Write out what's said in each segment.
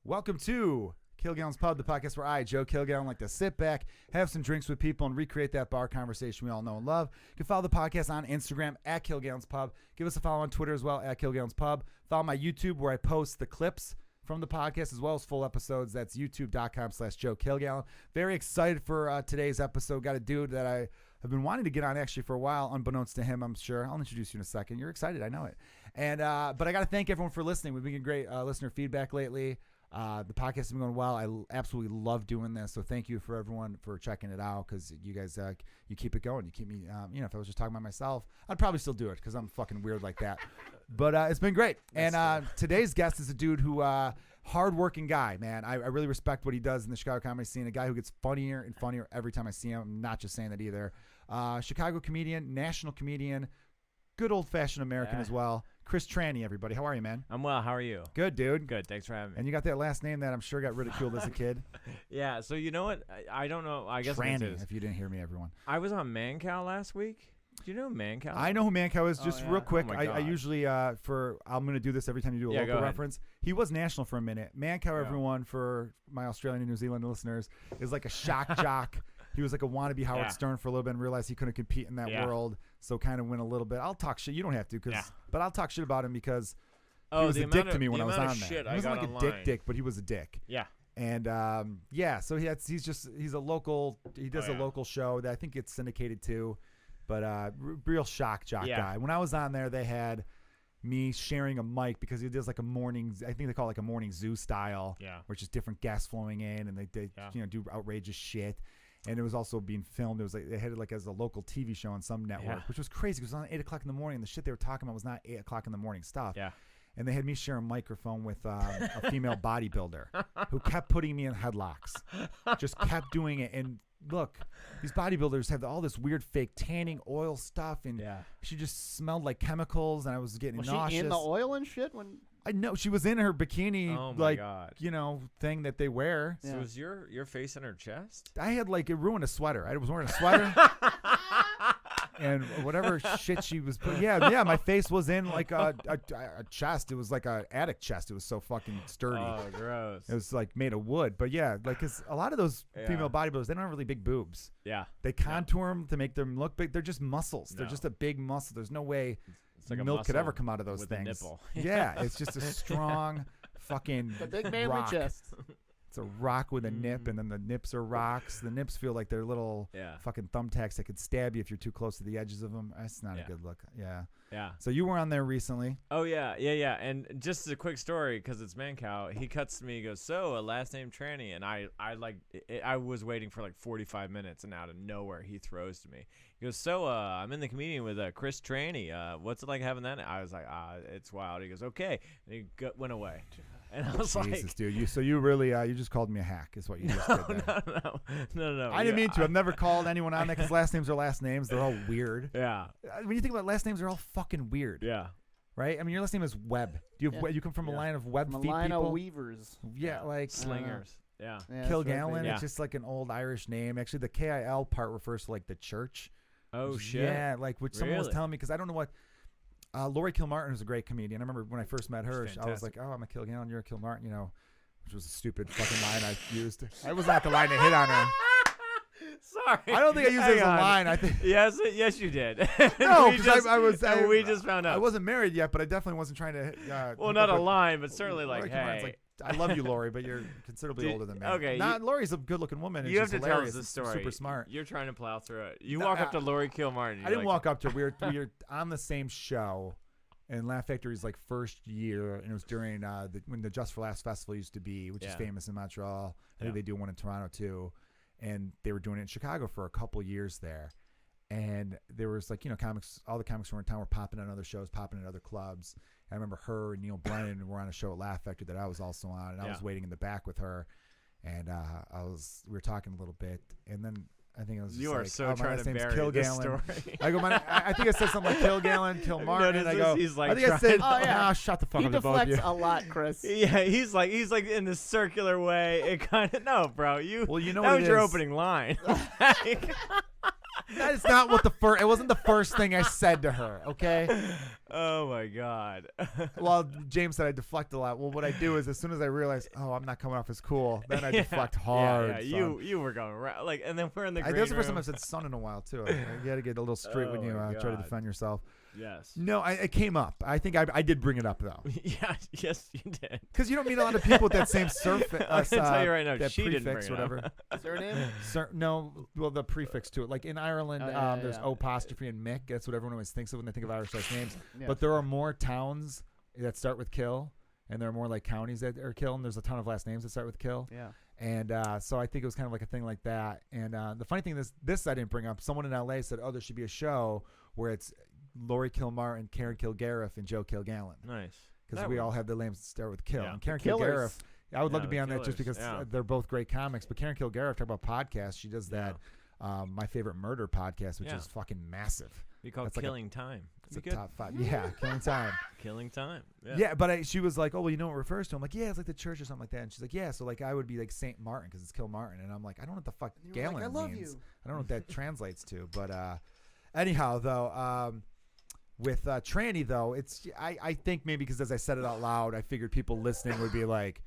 Welcome to Kilgallon's Pub, the podcast where I, Joe Kilgallon, like to sit back, have some drinks with people, and recreate that bar conversation we all know and love. You can follow the podcast on Instagram at Kilgallon's Pub. Give us a follow on Twitter as well at Kilgallon's Pub. Follow my YouTube where I post the clips from the podcast as well as full episodes. That's youtube.com/Joe Kilgallon. Very excited for today's episode. Got a dude that I have been wanting to get on actually for a while, unbeknownst to him, I'm sure. I'll introduce you in a second. You're excited, I know it. And but I got to thank everyone for listening. We've been getting great listener feedback lately. The podcast has been going well. I absolutely love doing this. So thank you for everyone for checking it out because you guys, you keep it going. You keep me, if I was just talking about myself, I'd probably still do it because I'm fucking weird like that. But it's been great. And today's guest is a dude who, hardworking guy, man. I really respect what he does in the Chicago comedy scene. A guy who gets funnier and funnier every time I see him. I'm not just saying that either. Chicago comedian, national comedian, good old-fashioned American as well. Chris Trani, everybody. How are you, man? I'm well. How are you? Good, dude. Good. Thanks for having me. And you got that last name that I'm sure got ridiculed as a kid. Yeah. So you know what? I don't know. I guess Trani, if you didn't hear me, everyone. I was on Mancow last week. Do you know Mancow? I know who Mancow is. Just real quick, Oh my I God. usually I'm going to do this every time you do a Yeah, go local ahead. reference. He was national for a minute. Mancow, everyone, for my Australian and New Zealand listeners, is like a shock jock. He was like a wannabe Howard Stern for a little bit and realized he couldn't compete in that world, so kind of went a little bit. I'll talk shit. You don't have to, but I'll talk shit about him because he was a dick to me when I was on there. He wasn't like a dick, but he was a dick. Yeah. And so he's a local. He does a local show that I think gets syndicated too, but real shock jock guy. When I was on there, they had me sharing a mic because he does like a morning. I think they call it like a morning zoo style, which is different guests flowing in, and they do outrageous shit. And it was also being filmed. It was like they had it like as a local TV show on some network, which was crazy because it was on 8 o'clock in the morning. And the shit they were talking about was not 8 o'clock in the morning stuff. Yeah. And they had me share a microphone with a female bodybuilder who kept putting me in headlocks, just kept doing it. And look, these bodybuilders have all this weird fake tanning oil stuff, and she just smelled like chemicals, and I was getting nauseous. Was she in the oil and shit when? I know she was in her bikini, God. Thing that they wear. So was your face in her chest? I had it ruined a sweater. I was wearing a sweater. And whatever shit she was putting. Yeah, my face was in like a chest. It was like an attic chest. It was so fucking sturdy. Oh, gross. It was like made of wood. But yeah, like, cause a lot of those female bodybuilders, they don't have really big boobs. Yeah. They contour them to make them look big. They're just muscles. They're just a big muscle. There's no way like milk could ever come out of those with things. A nipple. Yeah, it's just a strong fucking the big manly rock. chest. It's a rock with a nip, and then the nips are rocks. The nips feel like they're little fucking thumbtacks that could stab you if you're too close to the edges of them. That's not a good look. Yeah. Yeah. So you were on there recently. Oh, yeah. And just a quick story, because it's Mancow. He cuts to me, he goes, so, last name Trani. And I was waiting for like 45 minutes, and out of nowhere, he throws to me. He goes, so, I'm in the comedian with Chris Trani. What's it like having that? I was like, it's wild. He goes, okay. And he went away. And I was Jesus, dude. You really, you just called me a hack is what you just did there. No. I didn't mean to. I've never called anyone on that because last names are last names. They're all weird. Yeah. When you think about last names, they're all fucking weird. Yeah. Right? I mean, your last name is Webb. Do you come from a line of web feet people? A line of weavers. Yeah, like slingers. Yeah. Kilgallon. It's just like an old Irish name. Actually, the KIL part refers to like the church. Oh, shit. Yeah, like which someone was telling me because I don't know what. Lori Kilmartin is a great comedian. I remember when I first met her, I was like, oh, I'm a Kilgallon, you're a Kilmartin, which was a stupid fucking line I used. I was not the line to hit on her. Sorry. I don't think I used it as a line. I think yes, you did. No, because we just found out. I wasn't married yet, but I definitely wasn't trying to. Well, not a line, but certainly like, hey. Like, I love you, Lori, but you're considerably older than me. Okay. Lori's a good-looking woman. And you have she's to tell us hilarious the story. Super smart. You're trying to plow through it. You walk up to Lori Kilmartin. I didn't walk up to her. We were on the same show. And Laugh Factory's like first year, and it was during when the Just for Laughs Festival used to be, which is famous in Montreal. I think they do one in Toronto too, and they were doing it in Chicago for a couple years there. And there was like comics, all the comics who were in town were popping on other shows, popping at other clubs. And I remember her and Neil Brennan were on a show at Laugh Factory that I was also on, and I was waiting in the back with her, and we were talking a little bit, and then. I think I was just you are like, so trying to bury this story. I go, I think I said something like Kilgallon, Kilmartin. No, I go, he's like I think I said, shut the fuck he up, both of you. He deflects a lot, Chris. Yeah, he's like in this circular way. It kind of no, bro. Well, you know that what was it your is. opening line. That is not what it wasn't the first thing I said to her, okay? Oh my God. Well, James said I deflect a lot. Well, what I do is as soon as I realize, oh, I'm not coming off as cool, then I deflect hard. Yeah, son. you were going right, like, and then we're in the green That's the first room. time I've said son in a while too. You got to get a little straight when Oh you my try to God. defend yourself. Yes. No, it came up. I think I did bring it up though, Yeah. Yes, you did. because you don't meet a lot of people with that same surface. I can tell you right now, that she didn't prefix, bring it up. whatever. Surname? No, well, the prefix to it. Like in Ireland, Oh, yeah, there's yeah. O apostrophe and Mick. That's what everyone always thinks of when they think of Irish last names. Yeah. But there are more towns that start with Kill, and there are more like counties that are Kill, and there's a ton of last names that start with Kill. Yeah. And so I think it was kind of like a thing like that. And the funny thing is, this I didn't bring up. Someone in LA said, oh, there should be a show where it's Lori Kilmartin, Karen Kilgariff, and Joe Kilgallon. Nice. Because That we all works. have the names that start with Kill. Yeah. And Karen Killers. Kilgariff, I would love Yeah, to be the on that just Killers, because yeah. they're both great comics. But Karen Kilgariff, talk about podcasts, she does that My Favorite Murder podcast, which Yeah. is fucking massive. Be called That's like a- Killing Time. It's a Be good. top 5. Yeah, Killing Time. Killing Time. Yeah, but she was like, oh, well, you know what it refers to? I'm like, yeah, it's like the church or something like that. And she's like, yeah, so like I would be like Saint Martin because it's Kill Martin. And I'm like, I don't know what the fuck And you were Gallon like, I love means. you. I don't know what that translates to. But anyhow, though, with Trani, though, it's I think maybe because as I said it out loud, I figured people listening would be like,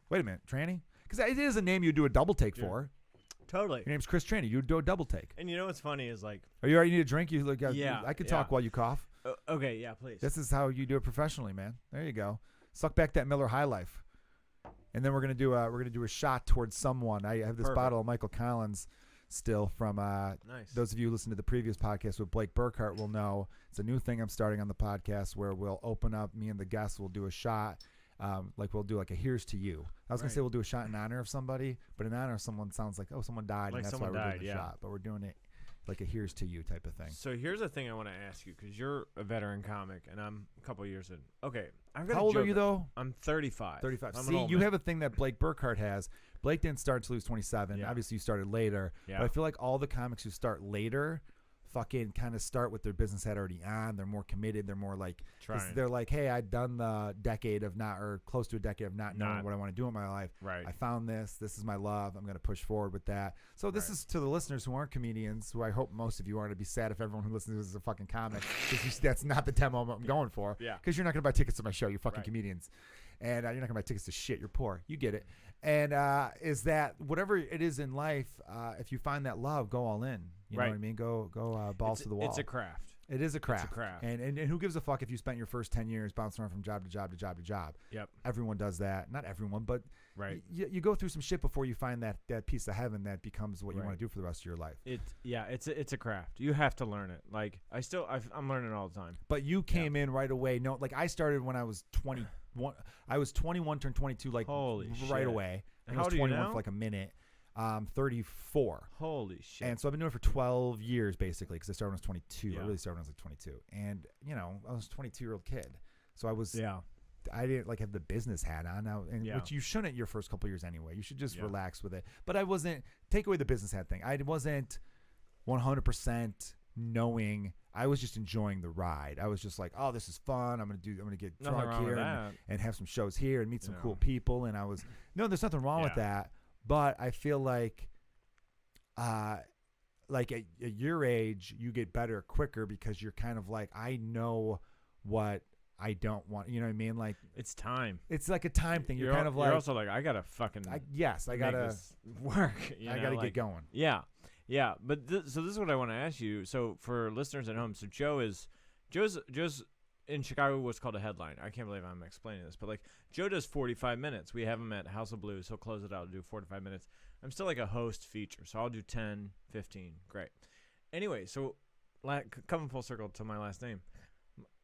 wait a minute, Trani? Because it is a name you do a double take Yeah. for. Totally. Your name's Chris Trani. You do a double take. And you know what's funny is like, Are you all right? You need a drink? You look. Yeah, I could yeah. talk while you cough. okay, yeah, please. This is how you do it professionally, man. There you go. Suck back that Miller High Life, and then we're gonna do a shot towards someone. I have this Perfect. bottle of Michael Collins still from. Nice. Those of you who listen to the previous podcast with Blake Burkhart will know it's a new thing I'm starting on the podcast where we'll open up. Me and the guests will do a shot. Like we'll do like a here's to you. I was gonna Right. say we'll do a shot in honor of somebody, but in honor of someone sounds like someone died, Like and that's someone why we're died, doing the yeah. shot. But we're doing it like a here's to you type of thing. So here's a thing I want to ask you because you're a veteran comic and I'm a couple years in. Okay, I've got How a old are joke. you though? I'm 35. 35. I'm an See, old you man. have a thing that Blake Burkhart has. Blake didn't start until he was 27. Yeah. Obviously, you started later. Yeah. But I feel like all the comics who start later fucking kind of start with their business hat already on. They're more committed. They're more like, 'cause Trying. they're like, hey, I've done the decade of not, or close to a decade of not knowing what I want to do in my life. Right. I found this. This is my love. I'm going to push forward with that. So this Right. is to the listeners who aren't comedians, who I hope most of you aren't. To be sad if everyone who listens to this is a fucking comic, because that's not the demo I'm going for. Yeah. Because you're not going to buy tickets to my show. You're fucking Right. comedians. And you're not going to buy tickets to shit. You're poor. You get it. And is that whatever it is in life, if you find that love, go all in. You know Right. what I mean? Go balls It's- to the wall. It's a craft. It is a craft. craft. And who gives a fuck if you spent your first 10 years bouncing around from job to job to job to job? Yep. Everyone does that. Not everyone, but Right. you go through some shit before you find that piece of heaven that becomes what you Right. want to do for the rest of your life. It's a craft. You have to learn it. Like I'm learning all the time. But you came in right away. No, like I started when I was 21. I was 21, turned 22, like Holy right shit. away. And I how was old are you 21 now? for like a minute. 34. Holy shit. And so I've been doing it for 12 years basically, because I started when I was 22. Yeah. I really started when I was like 22. And I was a 22-year-old kid. So yeah. I didn't like have the business hat on now, and Yeah. which you shouldn't your first couple years anyway. You should just Yeah. relax with it. But I wasn't, take away the business hat thing. I wasn't 100% knowing. I was just enjoying the ride. I was just like, oh, this is fun. I'm gonna get Nothing drunk wrong with here that. and have some shows here and meet some You cool know. people. And there's nothing wrong with Yeah. that. But I feel like at your age, you get better quicker because you're kind of like, I know what I don't want. You know what I mean? Like, It's time. it's like a time thing. You're al- kind of like, You're also like, I gotta fucking. I make gotta this work. You I know, gotta like, get going. Yeah, yeah. But so this is what I want to ask you. So for listeners at home, so Joe's in Chicago what's called a headline. I can't believe I'm explaining this, but like Joe does 45 minutes. We have him at House of Blues. He'll close it out and do 45 minutes. I'm still like a host feature, so I'll do 10, 15. Great. Anyway, so coming full circle to my last name.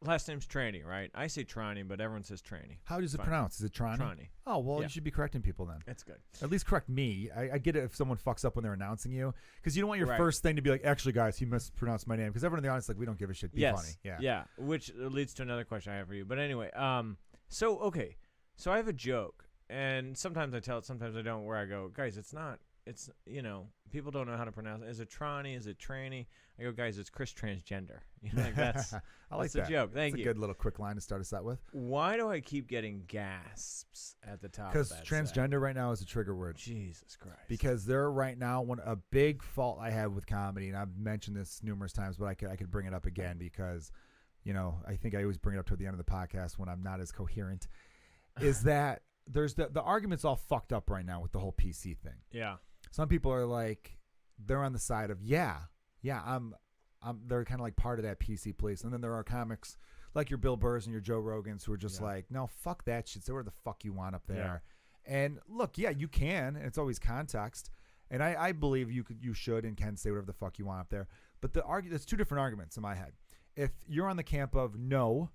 Last name's Trani, right? I say Trani, but everyone says Trani. How does it Fine. pronounce? Is it Trani? Trani. Oh, well, Yeah. you should be correcting people then. It's good. At least correct me. I get it if someone fucks up when they're announcing you, because you don't want your Right. first thing to be like, actually, guys, he mispronounced my name, because everyone in the audience is like, we don't give a shit. Be funny. Yeah. Yeah, which leads to another question I have for you. But anyway, so I have a joke, and sometimes I tell it, sometimes I don't, where I go, guys, it's not it's people don't know how to pronounce it. Is it Trani? Is it Trani? I go, guys, it's Chris transgender. Like that's I like that's that. a joke. Thank It's you. a good little quick line to start us out with. Why do I keep getting gasps at the top? Because of that transgender right now is a trigger word. Jesus Christ. Because there right now, a big fault I have with comedy, and I've mentioned this numerous times, but I could bring it up again because, I think I always bring it up toward the end of the podcast when I'm not as coherent, is that there's the argument's all fucked up right now with the whole PC thing. Yeah. Some people are like, they're on the side of they're kind of like part of that PC police, and then there are comics like your Bill Burrs and your Joe Rogans who are just like, no, fuck that shit. Say whatever the fuck you want up there. Yeah. And look, you can. And it's always context, and I believe you should and can say whatever the fuck you want up there. But there's two different arguments in my head. If you're on the camp of no,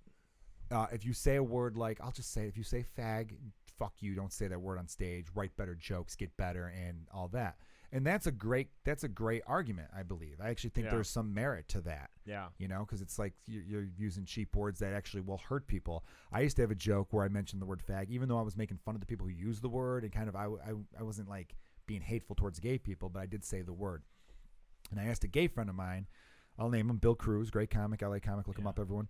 if you say a word like, I'll just say, if you say fag, fuck you, don't say that word on stage, write better jokes, get better, and all that. And that's a great argument, I believe. I actually think there's some merit to that. Yeah. Because it's like you're using cheap words that actually will hurt people. I used to have a joke where I mentioned the word fag, even though I was making fun of the people who use the word, and kind of I wasn't like being hateful towards gay people, but I did say the word. And I asked a gay friend of mine, I'll name him, Bill Cruz, great comic, LA comic, look him up, everyone.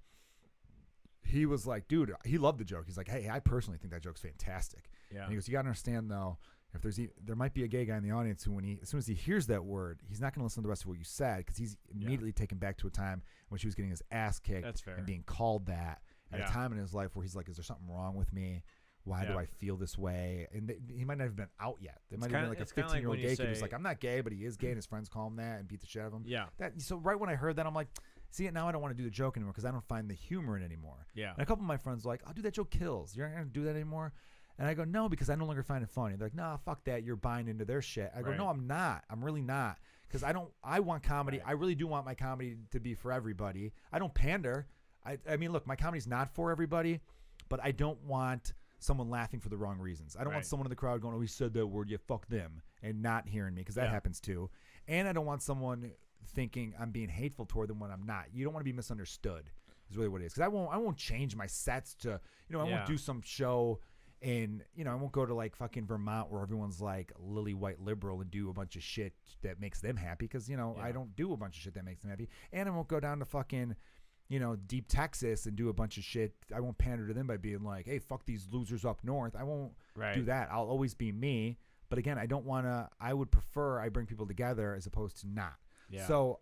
He was like, dude, he loved the joke. He's like, hey, I personally think that joke's fantastic. Yeah. And he goes, you got to understand, though, if there might be a gay guy in the audience who, as soon as he hears that word, he's not going to listen to the rest of what you said because he's immediately taken back to a time when she was getting his ass kicked and being called that at a time in his life where he's like, is there something wrong with me? Why do I feel this way? And he might not have been out yet. There might have been like a 15-year-old gay kid who's like, I'm not gay, but he is gay, and his friends call him that and beat the shit out of him. Yeah. So right when I heard that, I'm like, see, now I don't want to do the joke anymore because I don't find the humor in it anymore. Yeah. And a couple of my friends were like, I'll do that joke kills. You're not going to do that anymore? And I go, no, because I no longer find it funny. They're like, nah, fuck that. You're buying into their shit. I go, no, I'm not. I'm really not. Because I want comedy. Right. I really do want my comedy to be for everybody. I don't pander. I mean, look, my comedy's not for everybody, but I don't want someone laughing for the wrong reasons. I don't want someone in the crowd going, oh, he said that word. Yeah, fuck them. And not hearing me because that happens too. And I don't want someone thinking I'm being hateful toward them when I'm not. You don't want to be misunderstood is really what it is. Because I won't change my sets to, I won't do some show and, I won't go to like fucking Vermont where everyone's like lily white liberal and do a bunch of shit that makes them happy because, I don't do a bunch of shit that makes them happy. And I won't go down to fucking, deep Texas and do a bunch of shit. I won't pander to them by being like, hey, fuck these losers up north. I won't do that. I'll always be me. But again, I would prefer I bring people together as opposed to not. Yeah. So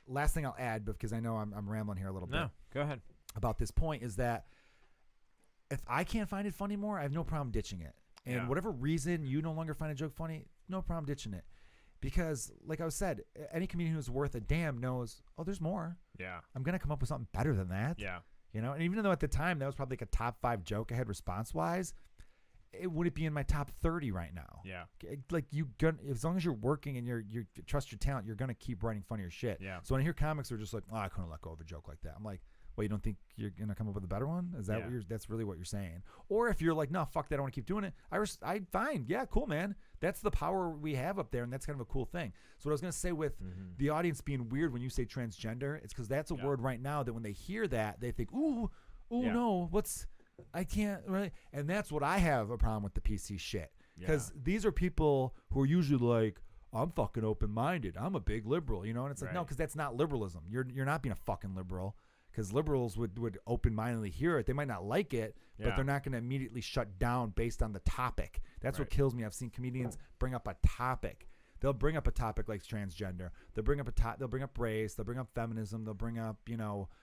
last thing I'll add, because I know I'm rambling here a little bit. No, go ahead. About this point is that if I can't find it funny more, I have no problem ditching it. And whatever reason you no longer find a joke funny, no problem ditching it. Because, like I said, any comedian who's worth a damn knows, oh, there's more. Yeah. I'm going to come up with something better than that. Yeah. And even though at the time that was probably like a top 5 joke I had response-wise, it wouldn't be in my top 30 right now. Yeah. Like as long as you're working and you trust your talent, you're going to keep writing funnier shit. Yeah. So when I hear comics who are just like, oh, I couldn't let go of a joke like that. I'm like, well, you don't think you're going to come up with a better one? Is that that's really what you're saying? Or if you're like, no, fuck that, I want to keep doing it. I fine. Yeah, cool, man. That's the power we have up there, and that's kind of a cool thing. So what I was going to say with the audience being weird when you say transgender, it's because that's a word right now that when they hear that, they think, ooh, no, I can't, right? And that's what I have a problem with the PC shit. Because these are people who are usually like, I'm fucking open-minded. I'm a big liberal, And it's like, no, because that's not liberalism. You're not being a fucking liberal. Because liberals would open-mindedly hear it. They might not like it, but they're not going to immediately shut down based on the topic. That's what kills me. I've seen comedians bring up a topic. They'll bring up a topic like transgender. They'll bring up they'll bring up race. They'll bring up feminism. They'll bring up,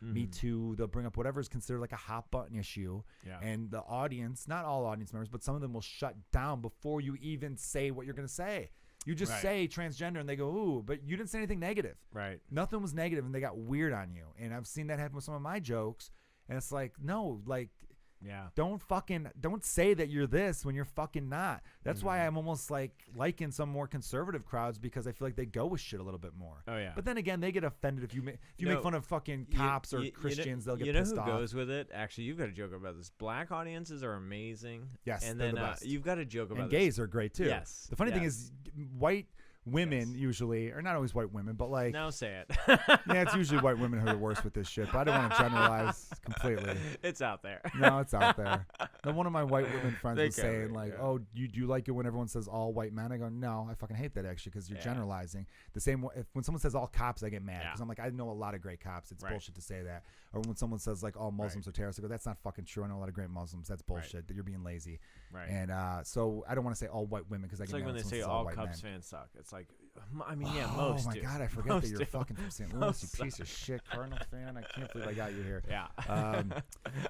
Me Too. They'll bring up whatever is considered like a hot button issue. Yeah. And the audience, not all audience members, but some of them will shut down before you even say what you're going to say. You just say transgender and they go, ooh, but you didn't say anything negative. Right. Nothing was negative and they got weird on you. And I've seen that happen with some of my jokes. And it's like, no, like, don't say that you're this when you're fucking not. That's why I'm almost liking some more conservative crowds because I feel like they go with shit a little bit more. Oh yeah. But then again, they get offended if you make fun of fucking cops or Christians, they'll get pissed off. You know who goes with it? Actually, you've got a joke about this. Black audiences are amazing. Yes, and they're then the best. You've got a joke about and this. gays are great too. Yes. The funny thing is, white women usually, or not always white women, but like, Now say it. yeah, it's usually white women who are the worst with this shit. But I don't want to generalize completely. It's out there. No, it's out there. Then one of my white women friends They was cover saying it, like, yeah. "Oh, do you like it when everyone says all white men?" I go, "No, I fucking hate that actually because you're Yeah. generalizing." The same way, when someone says all cops, I get mad Yeah. because I'm like, I know a lot of great cops. It's Right. bullshit to say that. Or when someone says like all Muslims are terrorists, I go, "That's not fucking true. I know a lot of great Muslims. That's bullshit. That you're being lazy." Right. And so I don't want to say all white women because I It's get like mad when they someone say says all white Cubs men. fans suck. It's like, I mean, yeah, Oh most my do. god, I forget Most that you're do. fucking from St. Louis, Most you piece of shit Cardinal fan. I can't believe I got you here. Yeah. Um,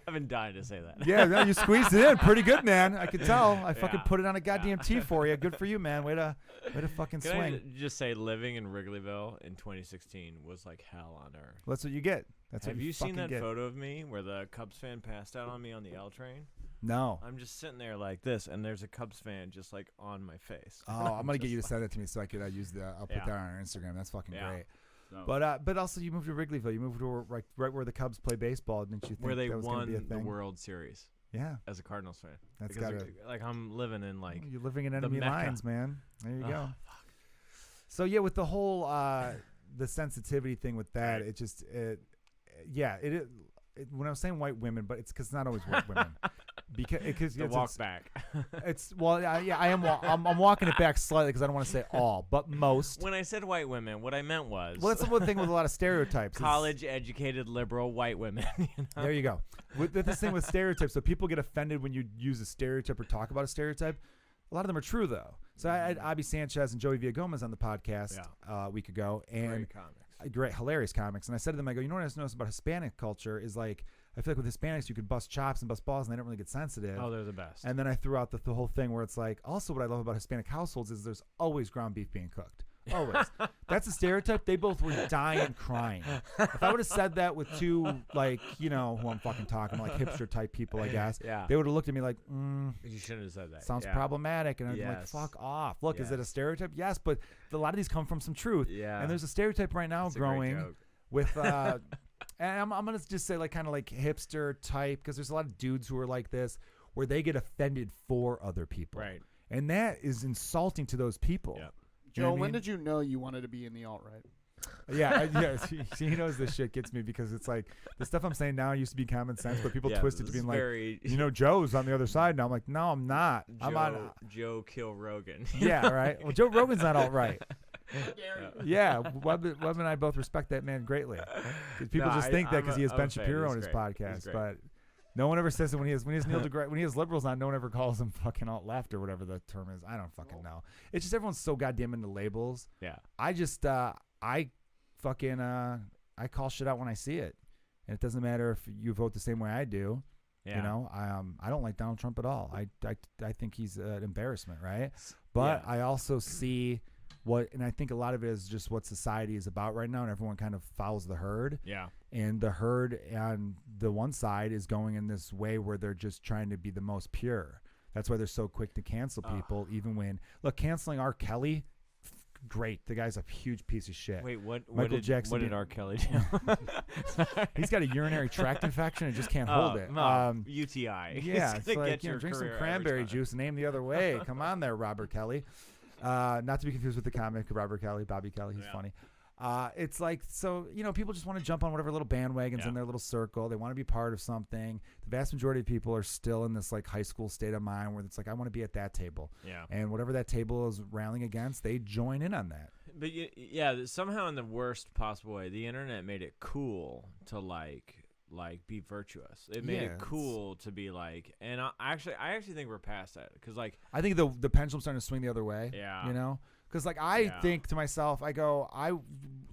I've been dying to say that. Yeah, no, you squeezed it in pretty good, man. I could tell. I fucking Yeah. put it on a goddamn Yeah. tee for you. Good for you, man. Way to fucking Can swing. I just say, living in Wrigleyville in 2016 was like hell on earth. That's what you get. That's Have what you seen fucking that get. photo of me where the Cubs fan passed out on me on the L train? No. I'm just sitting there like this, and there's a Cubs fan just like on my face. Oh, I'm gonna get you to Just send it to me so I could use the. I'll put Yeah. that on our Instagram. That's fucking Yeah. great. So- But also you moved to Wrigleyville. You moved to right where the Cubs play baseball. Didn't you think where they that was gonna won be a the thing? World Series Yeah, as a Cardinals fan. that's Because gotta. like I'm living in like You're living in the enemy Mecca. lines, man. There you Ugh, go. So yeah, with the whole the sensitivity thing with that, Right. it just when I was saying white women, but it's because it's not always white women. Because the walk back. It's I am. I'm walking it back slightly because I don't want to say all, but most. When I said white women, what I meant was Well, that's the one thing with a lot of stereotypes. is- college-educated liberal white women. You know? There you go. With this thing with stereotypes, so people get offended when you use a stereotype or talk about a stereotype. A lot of them are true though. So I had Abby Sanchez and Joey Villagomez on the podcast a week ago, and Great comics. great, hilarious comics. And I said to them, I go, you know what I just noticed about Hispanic culture is like, I feel like with Hispanics, you could bust chops and bust balls and they don't really get sensitive. Oh, they're the best. And then I threw out the whole thing where it's like, also what I love about Hispanic households is there's always ground beef being cooked. Always. That's a stereotype. They both were dying crying. If I would have said that with two, like, you know, who I'm fucking talking, like hipster type people, I guess, Yeah. they would have looked at me like, You shouldn't have said that. sounds Yeah. problematic. And I'd be like, Yes. fuck off. Look, is it a Yes. stereotype? Yes, but a lot of these come from some truth. Yeah. And there's a stereotype right now That's a great growing joke. with and I'm gonna just say like kind of like hipster type because there's a lot of dudes who are like this where they get offended for other people, Right. and that is insulting to those people. Yep. You know Joe, what I when mean? did you know you wanted to be in the alt-right? Yeah. He knows this shit gets me because it's like the stuff I'm saying now used to be common sense, but people Yeah, twist it to this being is like, very you know, Joe's on the other side now. I'm like, no, I'm not. I'm on. Joe Kill Rogan. Yeah, right. Well, Joe Rogan's not all right. Yeah. Yeah, Webb and I both respect that man greatly. 'Cause people No, just think that I'm because a- he has I'm Ben a fan. Shapiro He's on his great. podcast, He's great. but no one ever says it when he has Neil deGrasse when he has liberals on. No one ever calls him fucking alt left or whatever the term is. I don't fucking know. It's just everyone's so goddamn into labels. Yeah. I just I fucking I call shit out when I see it, and it doesn't matter if you vote the same way I do. Yeah. You know, I don't like Donald Trump at all. I think he's an embarrassment, right? But Yeah. I also see and I think a lot of it is just what society is about right now, and everyone kind of follows the herd. Yeah. And the herd on the one side is going in this way where they're just trying to be the most pure. That's why they're so quick to cancel people, even when canceling R. Kelly. Great, the guy's a huge piece of shit. Wait, what Michael did, Jackson What did did- R. Kelly do? He's got a urinary tract infection and just can't hold it. UTI. Yeah, It's it's gonna like, get your drink some career every cranberry time. juice and aim the other way. Come on there, Robert Kelly. Not to be confused with the comic Robert Kelly, Bobby Kelly. He's Yeah. funny. It's like, so, you know, people just want to jump on whatever little bandwagons Yeah. in their little circle. They want to be part of something. The vast majority of people are still in this like high school state of mind where it's like, I want to be at that table. Yeah. And whatever that table is railing against, they join in on that. But yeah, somehow in the worst possible way, the internet made it cool to like be virtuous. It made Yeah, it cool to be like, and I actually think we're past that because like I think the pendulum's starting to swing the other way. Yeah. You know? Because like I think to myself, I go,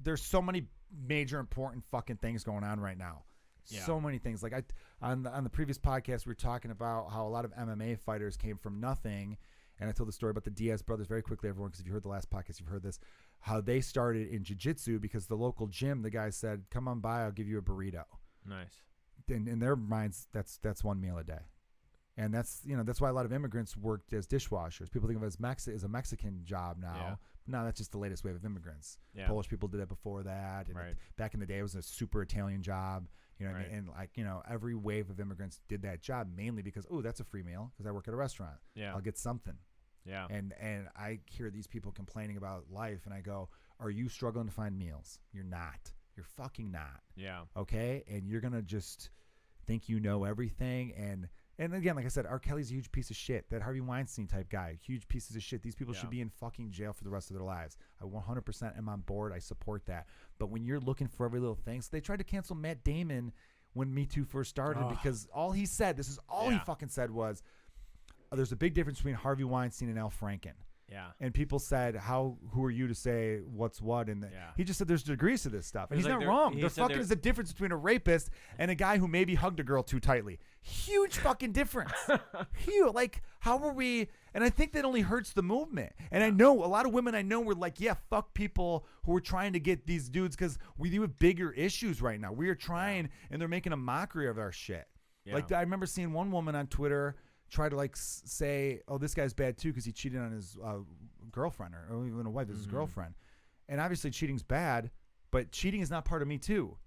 there's so many major important fucking things going on right now. Yeah. So many things. Like on the previous podcast, we were talking about how a lot of MMA fighters came from nothing. And I told the story about the Diaz brothers very quickly, everyone, because if you heard the last podcast, you've heard this, how they started in jiu-jitsu because the local gym, the guy said, come on by, I'll give you a burrito. nice. In their minds, that's one meal a day. And that's why a lot of immigrants worked as dishwashers. People think of it as a Mexican job now. Yeah. No, that's just the latest wave of immigrants. Yeah. Polish people did it before that. And Right. back in the day, it was a super Italian job. You know what I Right. mean? And like, you know, every wave of immigrants did that job mainly because, oh, that's a free meal because I work at a restaurant. Yeah. I'll get something. Yeah. And I hear these people complaining about life, and I go, are you struggling to find meals? You're not. You're fucking not. Yeah. Okay? And you're going to just think you know everything. And again, like I said, R. Kelly's a huge piece of shit. That Harvey Weinstein type guy, huge pieces of shit. These people should be in fucking jail for the rest of their lives. I 100% am on board. I support that. But when you're looking for every little thing, so they tried to cancel Matt Damon when Me Too first started because all he said, this is all he fucking said was, there's a big difference between Harvey Weinstein and Al Franken. Yeah. And people said, who are you to say what's what? And he just said there's degrees to this stuff. And he's like not wrong. he said There's a difference between a rapist and a guy who maybe hugged a girl too tightly. Huge fucking difference. Huge. Like, how are we? And I think that only hurts the movement. And I know a lot of women I know were like, yeah, fuck people who are trying to get these dudes because we do have bigger issues right now. We are trying, and they're making a mockery of our shit. Yeah. Like, I remember seeing one woman on Twitter try to like say, oh, this guy's bad too because he cheated on his girlfriend or even a wife. This is his girlfriend. And obviously cheating's bad, but cheating is not part of Me Too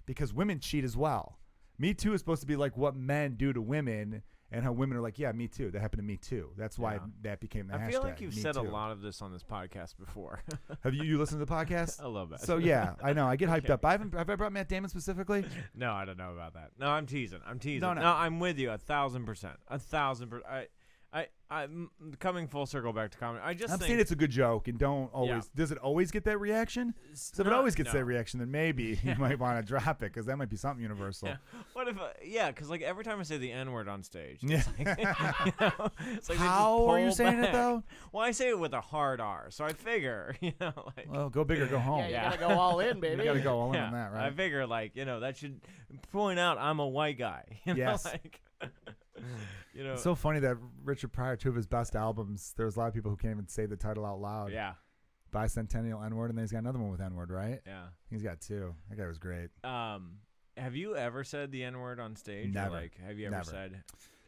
because women cheat as well. Me Too is supposed to be like what men do to women and how women are like, yeah, me too. That happened to me too. That's why that became the hashtag. I feel like you've said a lot of this on this podcast before. Have you listened to the podcast? I love that. So yeah, I know. I get hyped up. Have I brought Matt Damon specifically? No, I don't know about that. No, I'm teasing. No, I'm with you 1,000%. 1,000%. I'm coming full circle back to comedy. I'm saying it's a good joke and don't always. Yeah. Does it always get that reaction? So if it always gets that reaction, then maybe you might want to drop it because that might be something universal. Yeah. What if? Because like every time I say the N-word on stage, it's like, it's like how are you saying it though? Well, I say it with a hard R, so I figure, like, well, go big or go home. Yeah, you gotta go all in, baby. You gotta go all in on that, right? I figure, like, that should point out I'm a white guy. Yes. Like, it's so funny that Richard Pryor, two of his best albums, there's a lot of people who can't even say the title out loud. Yeah. Bicentennial N-word, and then he's got another one with N-word, right? Yeah. He's got two. That guy was great. Have you ever said the N-word on stage? Never. Or like, have you ever said?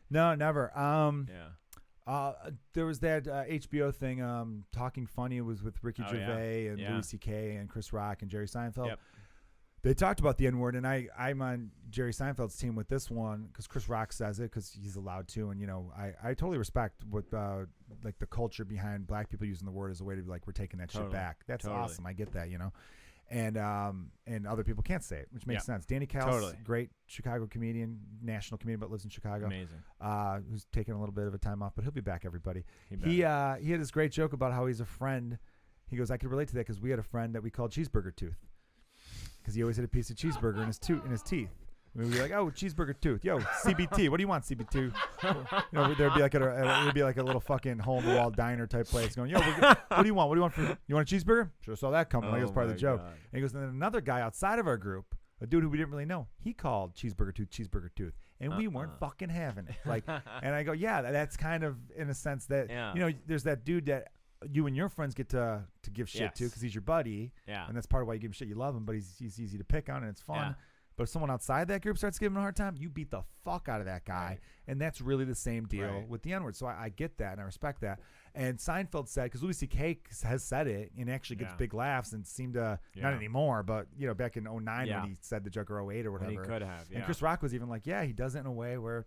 No, never. Yeah. There was that HBO thing, Talking Funny. It was with Ricky Gervais and Louis C.K. and Chris Rock and Jerry Seinfeld. Yep. They talked about the N-word, and I'm on Jerry Seinfeld's team with this one because Chris Rock says it because he's allowed to, and I totally respect what like the culture behind black people using the word as a way to be like, we're taking that shit back. That's awesome. I get that, and other people can't say it, which makes sense. Danny Cowles, great Chicago comedian, national comedian, but lives in Chicago. Amazing. Who's taking a little bit of a time off, but he'll be back. Everybody. He had this great joke about how he's a friend. He goes, I could relate to that because we had a friend that we called Cheeseburger Tooth. Because he always had a piece of cheeseburger in his teeth. We'd be like, oh, cheeseburger tooth. Yo, CBT. What do you want, CBT? There'd be like it'd be like a little fucking hole in the wall diner type place going, yo, what do you want? What do you want you want a cheeseburger? Sure saw that coming. Like it was part of the joke. God. And he goes, and then another guy outside of our group, a dude who we didn't really know, he called cheeseburger tooth. And we weren't fucking having it. Like, and I go, yeah, that's kind of in a sense that, there's that dude that you and your friends get to give shit to because he's your buddy, and that's part of why you give him shit. You love him, but he's easy to pick on and it's fun. Yeah. But if someone outside that group starts giving him a hard time, you beat the fuck out of that guy, and that's really the same deal with the N-word. So I get that and I respect that. And Seinfeld said, because Louis C.K. has said it and actually gets big laughs and seemed to not anymore, but back in 2009 when he said the joke or 2008 or whatever, when he could have. And Chris Rock was even like, he does it in a way where.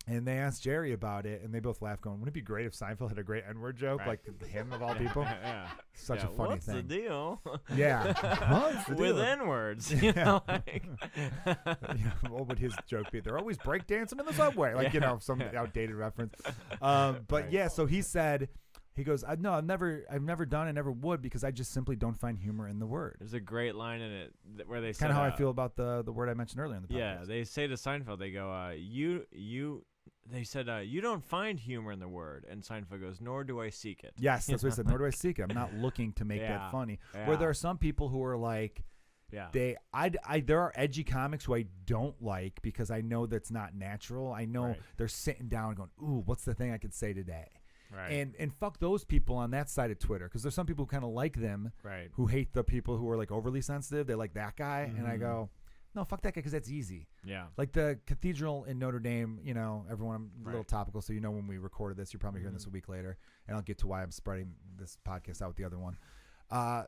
And they asked Jerry about it, and they both laughed, going, "Wouldn't it be great if Seinfeld had a great N-word joke like him of all people?" Such a funny what's thing. What's the deal? What's the with deal? N-words? What would his joke be? They're always breakdancing in the subway, like some outdated reference. So he said. He goes, no, I've never done and never would because I just simply don't find humor in the word. There's a great line in it where they say kind of how I feel about the word I mentioned earlier in the podcast. Yeah, they say to Seinfeld, they go, they said, you don't find humor in the word. And Seinfeld goes, nor do I seek it. Yes, that's what he said, nor do I seek it. I'm not looking to make that funny. Yeah. Where there are some people who are like, there are edgy comics who I don't like because I know that's not natural. I know they're sitting down going, ooh, what's the thing I could say today? Right. And fuck those people on that side of Twitter because there's some people who kind of like them who hate the people who are like overly sensitive. They like that guy. And I go, no, fuck that guy because that's easy. Yeah. Like the cathedral in Notre Dame, everyone, I'm a little topical. So when we recorded this, you're probably hearing this a week later. And I'll get to why I'm spreading this podcast out with the other one.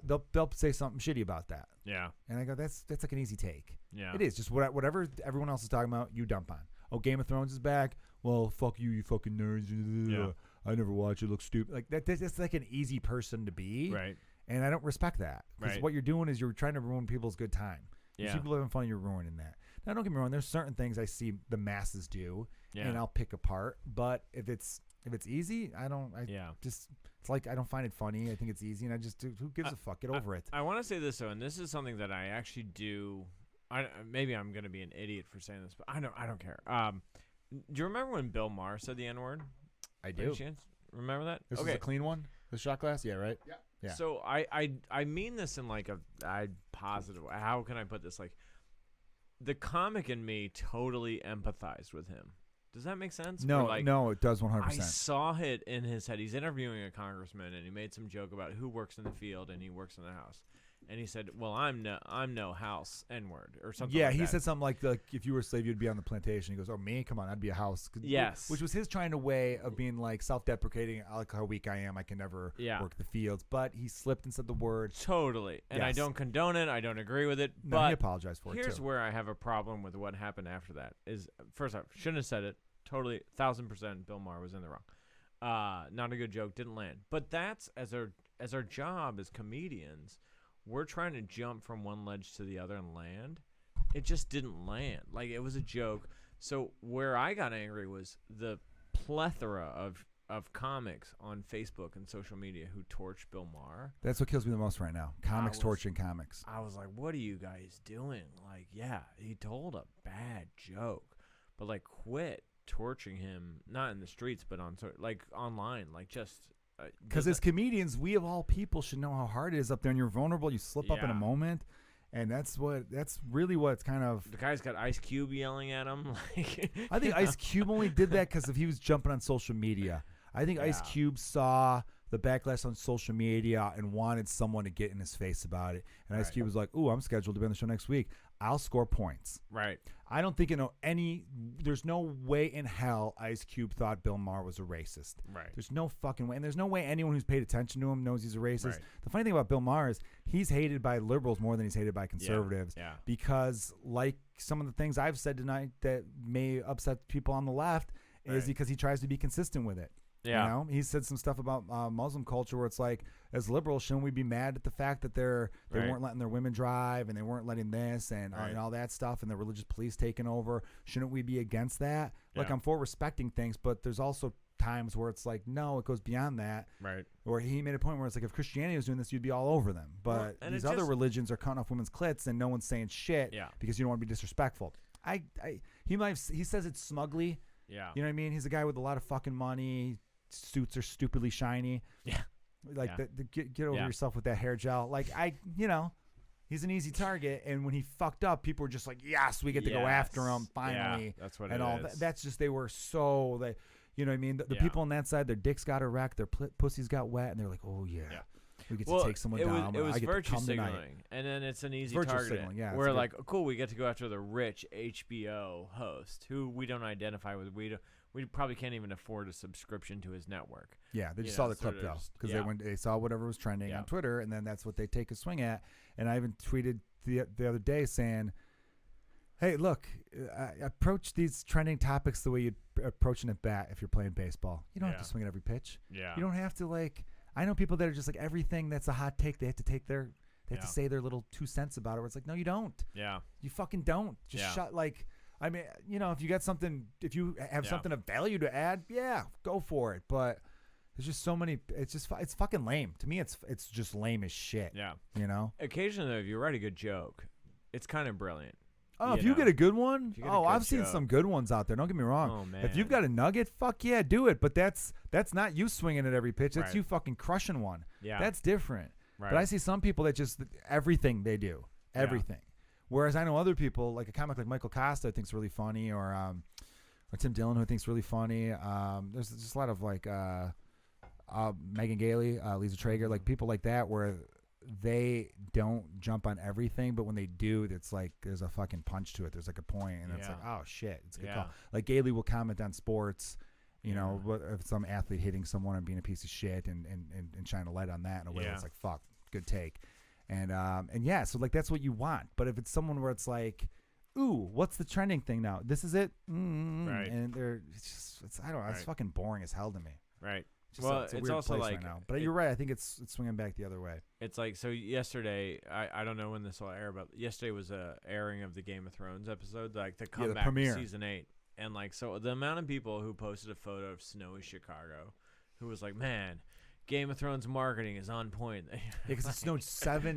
They'll say something shitty about that. Yeah. And I go, that's like an easy take. Yeah. It is. Just whatever everyone else is talking about, you dump on. Oh, Game of Thrones is back. Well, fuck you, you fucking nerds. Yeah. I never watch it. Looks stupid. Like that's like an easy person to be. Right. And I don't respect that. Because Right. what you're doing is you're trying to ruin people's good time. If Yeah. people are having fun, you're ruining that. Now, don't get me wrong. There's certain things I see the masses do, Yeah. and I'll pick apart. But if it's easy, I don't. Just it's like I don't find it funny. I think it's easy, and I just do. Who gives a fuck? Get over it. I want to say this though, and this is something that I actually do. Maybe I'm gonna be an idiot for saying this, but I don't care. Do you remember when Bill Maher said the N-word? I By any do. chance? Remember that? This is a clean one. The shot glass. Yeah. Right. Yeah. So I mean this in like a positive way. How can I put this? Like, the comic in me totally empathized with him. Does that make sense? No, Where, like, no, it does 100%. I saw it in his head. He's interviewing a congressman, and he made some joke about who works in the field, and he works in the house. And he said, "Well, I'm no house N-word or something." Yeah, like he that. said something like, if you were a slave, you'd be on the plantation. He goes, "Oh, me? Come on, I'd be a house." Yes. Which was his trying to way of being like self-deprecating. I like how weak I am. I can never work the fields. But he slipped and said the word. Totally. And I Yes. don't condone it. I don't agree with it. No, but he apologized for it here's too. where I have a problem with what happened after that. Is first off, shouldn't have said it. Totally, 1,000%. Bill Maher was in the wrong. Not a good joke. Didn't land. But that's as our job as comedians. We're trying to jump from one ledge to the other and land. It just didn't land. Like, it was a joke. So where I got angry was the plethora of comics on Facebook and social media who torched Bill Maher. That's what kills me the most right now. Comics torching comics. I was like, what are you guys doing? Like, yeah, he told a bad joke, but like, quit torching him, not in the streets, but like online, like just. Because as comedians, we of all people should know how hard it is up there, and you're vulnerable. You slip up in a moment, and that's really what's kind of. The guy's got Ice Cube yelling at him. Like, I think Ice Cube only did that because if he was jumping on social media. I think Ice Cube saw the backlash on social media and wanted someone to get in his face about it. And Ice Cube was like, "Ooh, I'm scheduled to be on the show next week. I'll score points." Right. I don't think there's no way in hell Ice Cube thought Bill Maher was a racist. Right. There's no fucking way. And there's no way anyone who's paid attention to him knows he's a racist. Right. The funny thing about Bill Maher is he's hated by liberals more than he's hated by conservatives. Yeah. Because like some of the things I've said tonight that may upset people on the left is because he tries to be consistent with it. Yeah. You know, he said some stuff about Muslim culture where it's like, as liberals, shouldn't we be mad at the fact that they weren't letting their women drive and they weren't letting this and all that stuff and the religious police taking over? Shouldn't we be against that? Like, I'm for respecting things, but there's also times where it's like, no, it goes beyond that. Right. Or he made a point where it's like, if Christianity was doing this, you'd be all over them. But these other religions are cutting off women's clits and no one's saying shit because you don't want to be disrespectful. He says it smugly. Yeah. You know what I mean? He's a guy with a lot of fucking money. Suits are stupidly shiny. Yeah. Like, get over yourself with that hair gel. Like, he's an easy target. And when he fucked up, people were just like, yes, we get to go after him finally. Yeah, that's what and it all is. That's just, they were so, you know what I mean? The people on that side, their dicks got erect, their pussies got wet, and they're like, oh, yeah. We get to take someone down. It was I get virtue to come signaling, tonight. and then it's an easy Virtue target. signaling, yeah, We're like, cool, we get to go after the rich HBO host who we don't identify with. We probably can't even afford a subscription to his network. Yeah, they just saw the clip though, because they saw whatever was trending on Twitter, and then that's what they take a swing at. And I even tweeted the other day saying, "Hey, look, approach these trending topics the way you'd approaching a bat if you're playing baseball. You don't have to swing at every pitch. Yeah, you don't have to like." I know people that are just like everything that's a hot take. They have to take their, they have to say their little 2 cents about it. Where it's like, no, you don't. Yeah, you fucking don't. Just shut like. I mean, you know, if you got something, if you have something of value to add, go for it. But there's just so many. It's fucking lame to me. It's just lame as shit. Yeah, you know. Occasionally, if you write a good joke, it's kind of brilliant. Oh, if you get a good one, I've seen some good ones out there. Don't get me wrong. Oh man, if you've got a nugget, fuck yeah, do it. But that's not you swinging at every pitch. That's you fucking crushing one. Yeah, that's different. Right. But I see some people that just everything they do, everything. Yeah. Whereas I know other people, like a comic like Michael Costa, thinks really funny, or Tim Dillon, who thinks really funny. There's just a lot of like Megan Gailey, Lisa Traeger, like people like that, where they don't jump on everything, but when they do, it's like there's a fucking punch to it. There's like a point, and it's like, oh shit, it's a good call. Like Gailey will comment on sports, you know, if some athlete hitting someone and being a piece of shit, and shine a light on that in a way that's like, fuck, good take. And yeah, so like that's what you want. But if it's someone where it's like, ooh, what's the trending thing now? This is it, right? And it's fucking boring as hell to me. Right. Just Well, it's a it's weird also place like right now. But you're right. I think it's swinging back the other way. It's like, so yesterday, I don't know when this will air, but yesterday was a airing of the Game of Thrones episode, like the comeback premiere. season 8. And like, so the amount of people who posted a photo of snowy Chicago, who was like, man, Game of Thrones marketing is on point. Yeah, because it snowed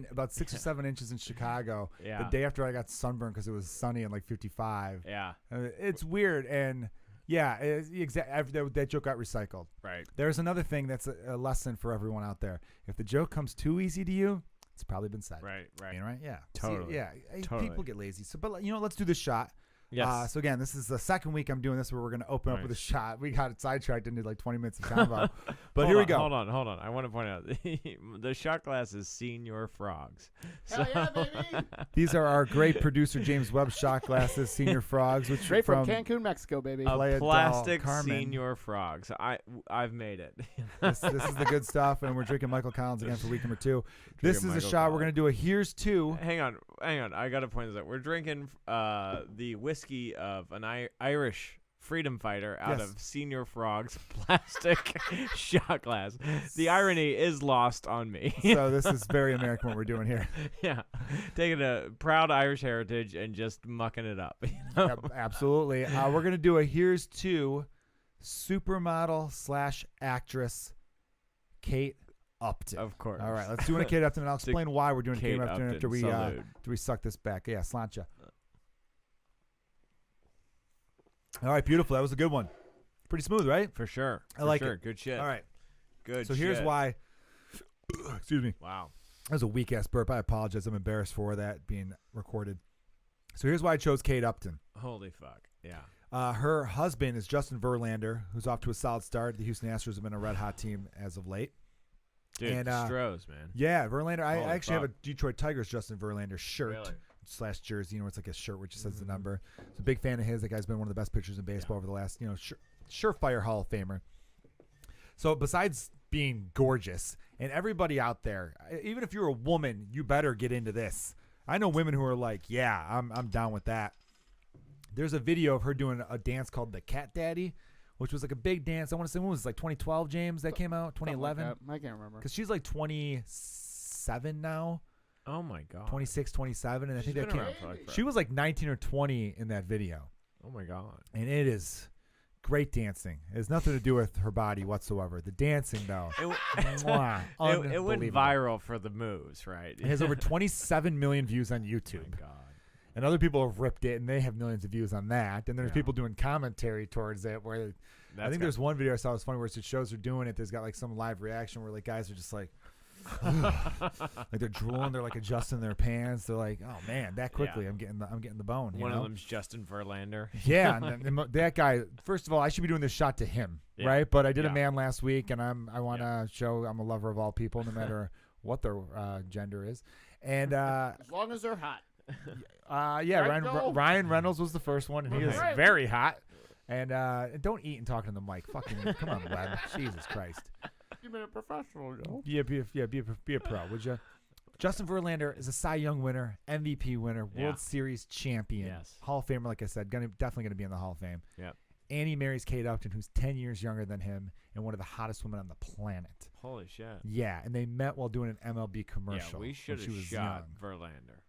about 6 or 7 inches in Chicago Yeah. the day after I got sunburned because it was sunny and like 55. Yeah. It's weird. And yeah, that joke got recycled. Right. There's another thing that's a lesson for everyone out there. If the joke comes too easy to you, it's probably been said. Right. Right. You know, right? Yeah. Totally. See, yeah. Totally. People get lazy. So, but let's do this shot. Yes. So again, this is the second week I'm doing this where we're going to open up with a Nice. shot. We got it sidetracked into like 20 minutes of combo. But Hold here we on, go. Hold on. I want to point out the shot glass is Senior Frogs. Hell yeah, baby. These are our great producer James Webb shot glasses, Senior Frogs, which Straight from Cancun, Mexico, baby. Playa A del plastic Carmen. Senior Frogs. I've made it. This is the good stuff, and we're drinking Michael Collins again for week number 2. This is a Michael shot. We're Collins. going to do a here's to. Hang on. I got to point this out. We're drinking the whiskey of an Irish freedom fighter out Yes. of Senior Frog's plastic shot glass. The irony is lost on me. So this is very American what we're doing here. Yeah. Taking a proud Irish heritage and just mucking it up. You know? Yep, absolutely. We're going to do a here's to supermodel / actress Kate Upton. Of course. All right, let's do a Kate Upton, and I'll explain why we're doing Kate Kate Upton after we Salute. suck this back. Yeah, slancha. All right, beautiful. That was a good one. Pretty smooth, right? For sure. I like it. it. Good shit. All right. Good So here's shit. why. Excuse me. Wow. That was a weak ass burp. I apologize. I'm embarrassed for that being recorded. So here's why I chose Kate Upton. Holy fuck. Yeah. Her husband is Justin Verlander, who's off to a solid start. The Houston Astros have been a red hot team as of late. Dude, And, Stros, man. Yeah, Verlander. I Holy actually have a fuck. Detroit Tigers Justin Verlander shirt Really? / jersey. You know, it's like a shirt which says the number. So a big fan of his. That guy's been one of the best pitchers in baseball over the last, surefire Hall of Famer. So besides being gorgeous, and everybody out there, even if you're a woman, you better get into this. I know women who are like, yeah, I'm down with that. There's a video of her doing a dance called the Cat Daddy, which was like a big dance. I want to say, when was it, like 2012, James, that came out? 2011? Something like that. I can't remember. Because she's like 27 now, Oh, my God. 26, 27. And I She's think that been came around for like She was like 19 or 20 in that video. Oh, my God. And it is great dancing. It has nothing to do with her body whatsoever. The dancing, though. Mwah, It went unbelievable. viral for the moves, right? It has over 27 million views on Oh, YouTube. my God. And other people have ripped it, and they have millions of views on that. And there's Yeah. people doing commentary towards it where I think there's one video I saw was funny where it shows her doing it. There's got like some live reaction where like guys are just like, like they're drooling, they're like adjusting their pants. They're like, oh man, that quickly, Yeah. I'm getting the bone. One you know? of them's Justin Verlander. Yeah, and that guy. First of all, I should be doing this shot to him, Yeah. right? But I did a Yeah. man last week, and I want to show I'm a lover of all people, no matter what their gender is. And As long as they're hot. yeah, Right, go. Ryan Reynolds was the first one, and he was Right. very hot. And don't eat and talk in the mic. Fucking come on, Webb. Jesus Christ. You've been a professional, Joe. Be a pro, would you? Justin Verlander is a Cy Young winner, MVP winner, Yeah. World Series champion, Yes. Hall of Famer. Like I said, definitely going to be in the Hall of Fame. Yep. And he marries Kate Upton, who's 10 years younger than him and one of the hottest women on the planet. Holy shit. Yeah, and they met while doing an MLB commercial. Yeah, we when should she have was shot young. Verlander.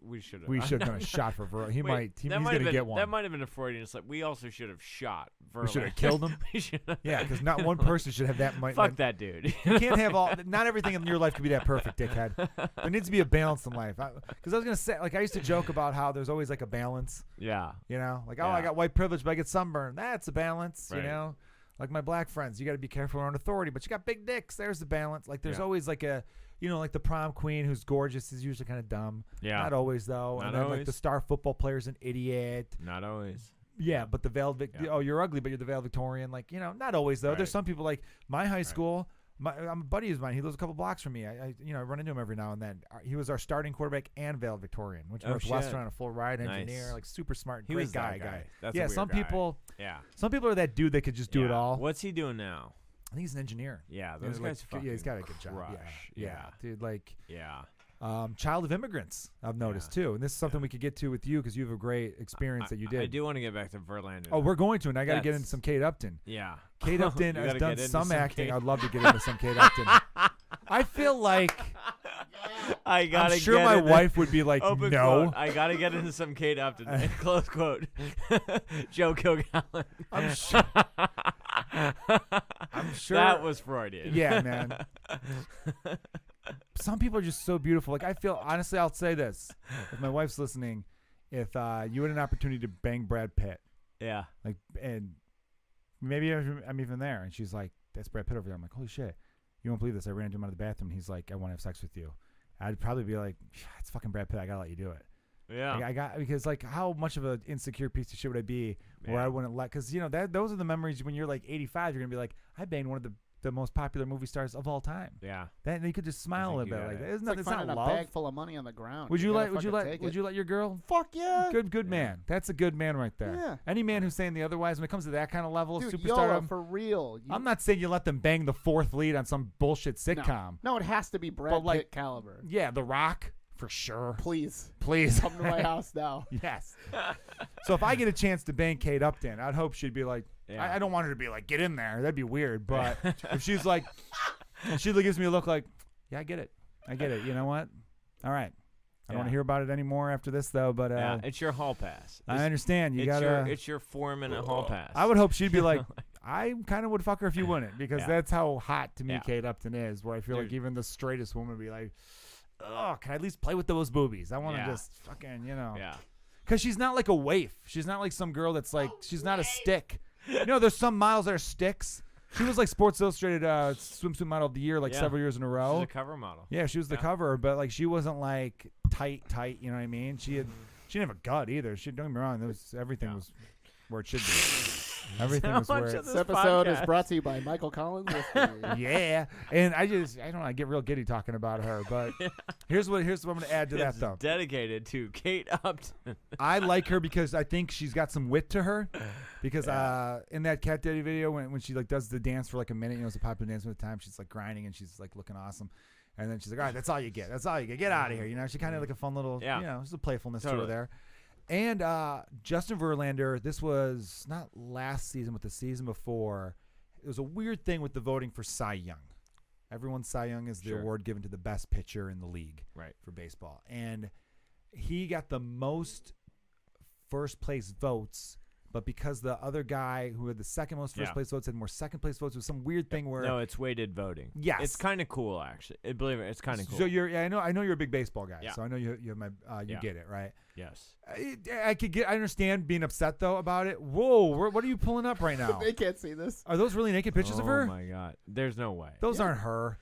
We should have. We should have done a shot for Verlander. He's Wait, going to get one. That might have been a Freudian slip. We also should have shot Verlander. We should have killed him. We should have. Yeah, because not one person should have that. Fuck that dude. You can't have all. Not everything in your life can be that perfect, dickhead. There needs to be a balance in life. Because I was gonna say, like, I used to joke about how there's always like a balance. Yeah. You know, like, oh, Yeah. I got white privilege, but I get sunburn. That's a balance. Right. You know, like my black friends, you got to be careful around authority, but you got big dicks. There's the balance. Like, there's Yeah. always like a, like the prom queen who's gorgeous is usually kind of dumb. Yeah. Not always though. Not and then like always. the star football player's an idiot. Not always. Yeah, but the veiled, Yeah. oh, you're ugly, but you're the veiled Victorian. Like, not always though. Right. There's some people like my high school. I'm a buddy of mine. He lives a couple blocks from me. I run into him every now and then. He was our starting quarterback and veiled Victorian. Went to Oh, Northwestern shit. on a full ride engineer, Nice. like super smart, He great was that guy. That's Yeah, a weird some guy. people Yeah. are that dude that could just do it Yeah. all. What's he doing now? I think he's an engineer. Yeah, Yeah, those like, guys fucking he's got a good job. crush. Yeah, dude. Like, Yeah. Child of immigrants, I've noticed too, and this is something we could get to with you because you have a great experience that you did. I do want to get back to Verlander. Oh, we're going to, and I got to get That's- into some Kate Upton. Yeah. Kate Upton You has gotta done get into some some acting. Kate- I'd love to get into some Kate Upton. I feel like I gotta I'm sure get my into- wife would be like, Open no. quote. I gotta get into some Kate Upton. Close quote. Joe Kilgallon. I'm sure. I'm sure. That was Freudian. Yeah, man. Some people are just so beautiful. Like I feel, honestly, I'll say this: if my wife's listening, if you had an opportunity to bang Brad Pitt, Yeah. like, and maybe I'm even there, and she's like, "That's Brad Pitt over there." I'm like, "Holy shit, you won't believe this! I ran into him out of the bathroom, and he's like, I want to have sex with you." I'd probably be like, "It's fucking Brad Pitt. I gotta let you do it." Yeah. Like, I got because like how much of an insecure piece of shit would I be where Yeah. I wouldn't let because those are the memories when you're like 85, you're gonna be like, I banged one of the most popular movie stars of all time. Yeah. That and you could just smile a think little you bit like got that. it. Isn't It's that like it's not finding a love? bag full of money on the ground. Would you gotta let take would it. you let your girl? Fuck yeah. Good Yeah. man. That's a good man right there. Yeah. Any man who's saying the otherwise when it comes to that kind of level Dude, of YOLO, superstardom. for real. I'm not saying you let them bang the fourth lead on some bullshit sitcom. No, it has to be Brad But, like, Pitt caliber. Yeah, The Rock for sure. Please Please come to my house now. Yes. So if I get a chance to bang Kate Upton, I'd hope she'd be like, Yeah. I don't want her to be like, get in there. That'd be weird. But if she's like, and she gives me a look like, yeah, I get it. I get it. You know what? All right. I don't want to Yeah. hear about it anymore after this, though. But Yeah. It's your hall pass. I understand. You gotta. It's your 4-minute hall pass. I would hope she'd be like, I kind of would fuck her if you wouldn't, because Yeah. that's how hot to me Yeah. Kate Upton is. Where I feel like Dude. even the straightest woman would be like, oh, can I at least play with those boobies? I want to Yeah. just fucking, Yeah. Because she's not like a waif. She's not like some girl that's like, she's not a stick. There's some models that are sticks. She was like Sports Illustrated swimsuit model of the year like Yeah. several years in a row. She's a cover model. Yeah, she was the Yeah. cover, but like she wasn't like tight, you know what I mean? She didn't have a gut either. Don't get me wrong, everything Yeah. was where it should be. Everything So was much where of it, This This episode is podcast. brought to you by Michael Collins. yeah. And I don't know, I get real giddy talking about her, but here's what I'm gonna add to that It's though. dedicated to Kate Upton. I like her because I think she's got some wit to her. Because in that Cat Daddy video, when she like does the dance for like a minute, it's a popular dance at the time. She's like grinding and she's like looking awesome, and then she's like, "All right, that's all you get. That's all you get. Get out of here." She kind of like a fun little, Yeah. there's a playfulness to her Totally. there. And Justin Verlander, this was not last season, but the season before. It was a weird thing with the voting for Cy Young. Everyone's Cy Young is the Sure. award given to the best pitcher in the league Right. for baseball. And he got the most first place votes, but because the other guy who had the second most first Yeah. place votes had more second place votes, it was some weird thing where No, it's weighted voting. Yes. It's kind of cool, actually. Believe it, it's kind of cool. So I know you're a big baseball guy, Yeah. so I know you have my you Yeah. get it, right? Yes. I understand being upset though about it. Whoa, what are you pulling up right now? They can't see this. Are those really naked pictures of her? Oh my God. There's no way. Those aren't her.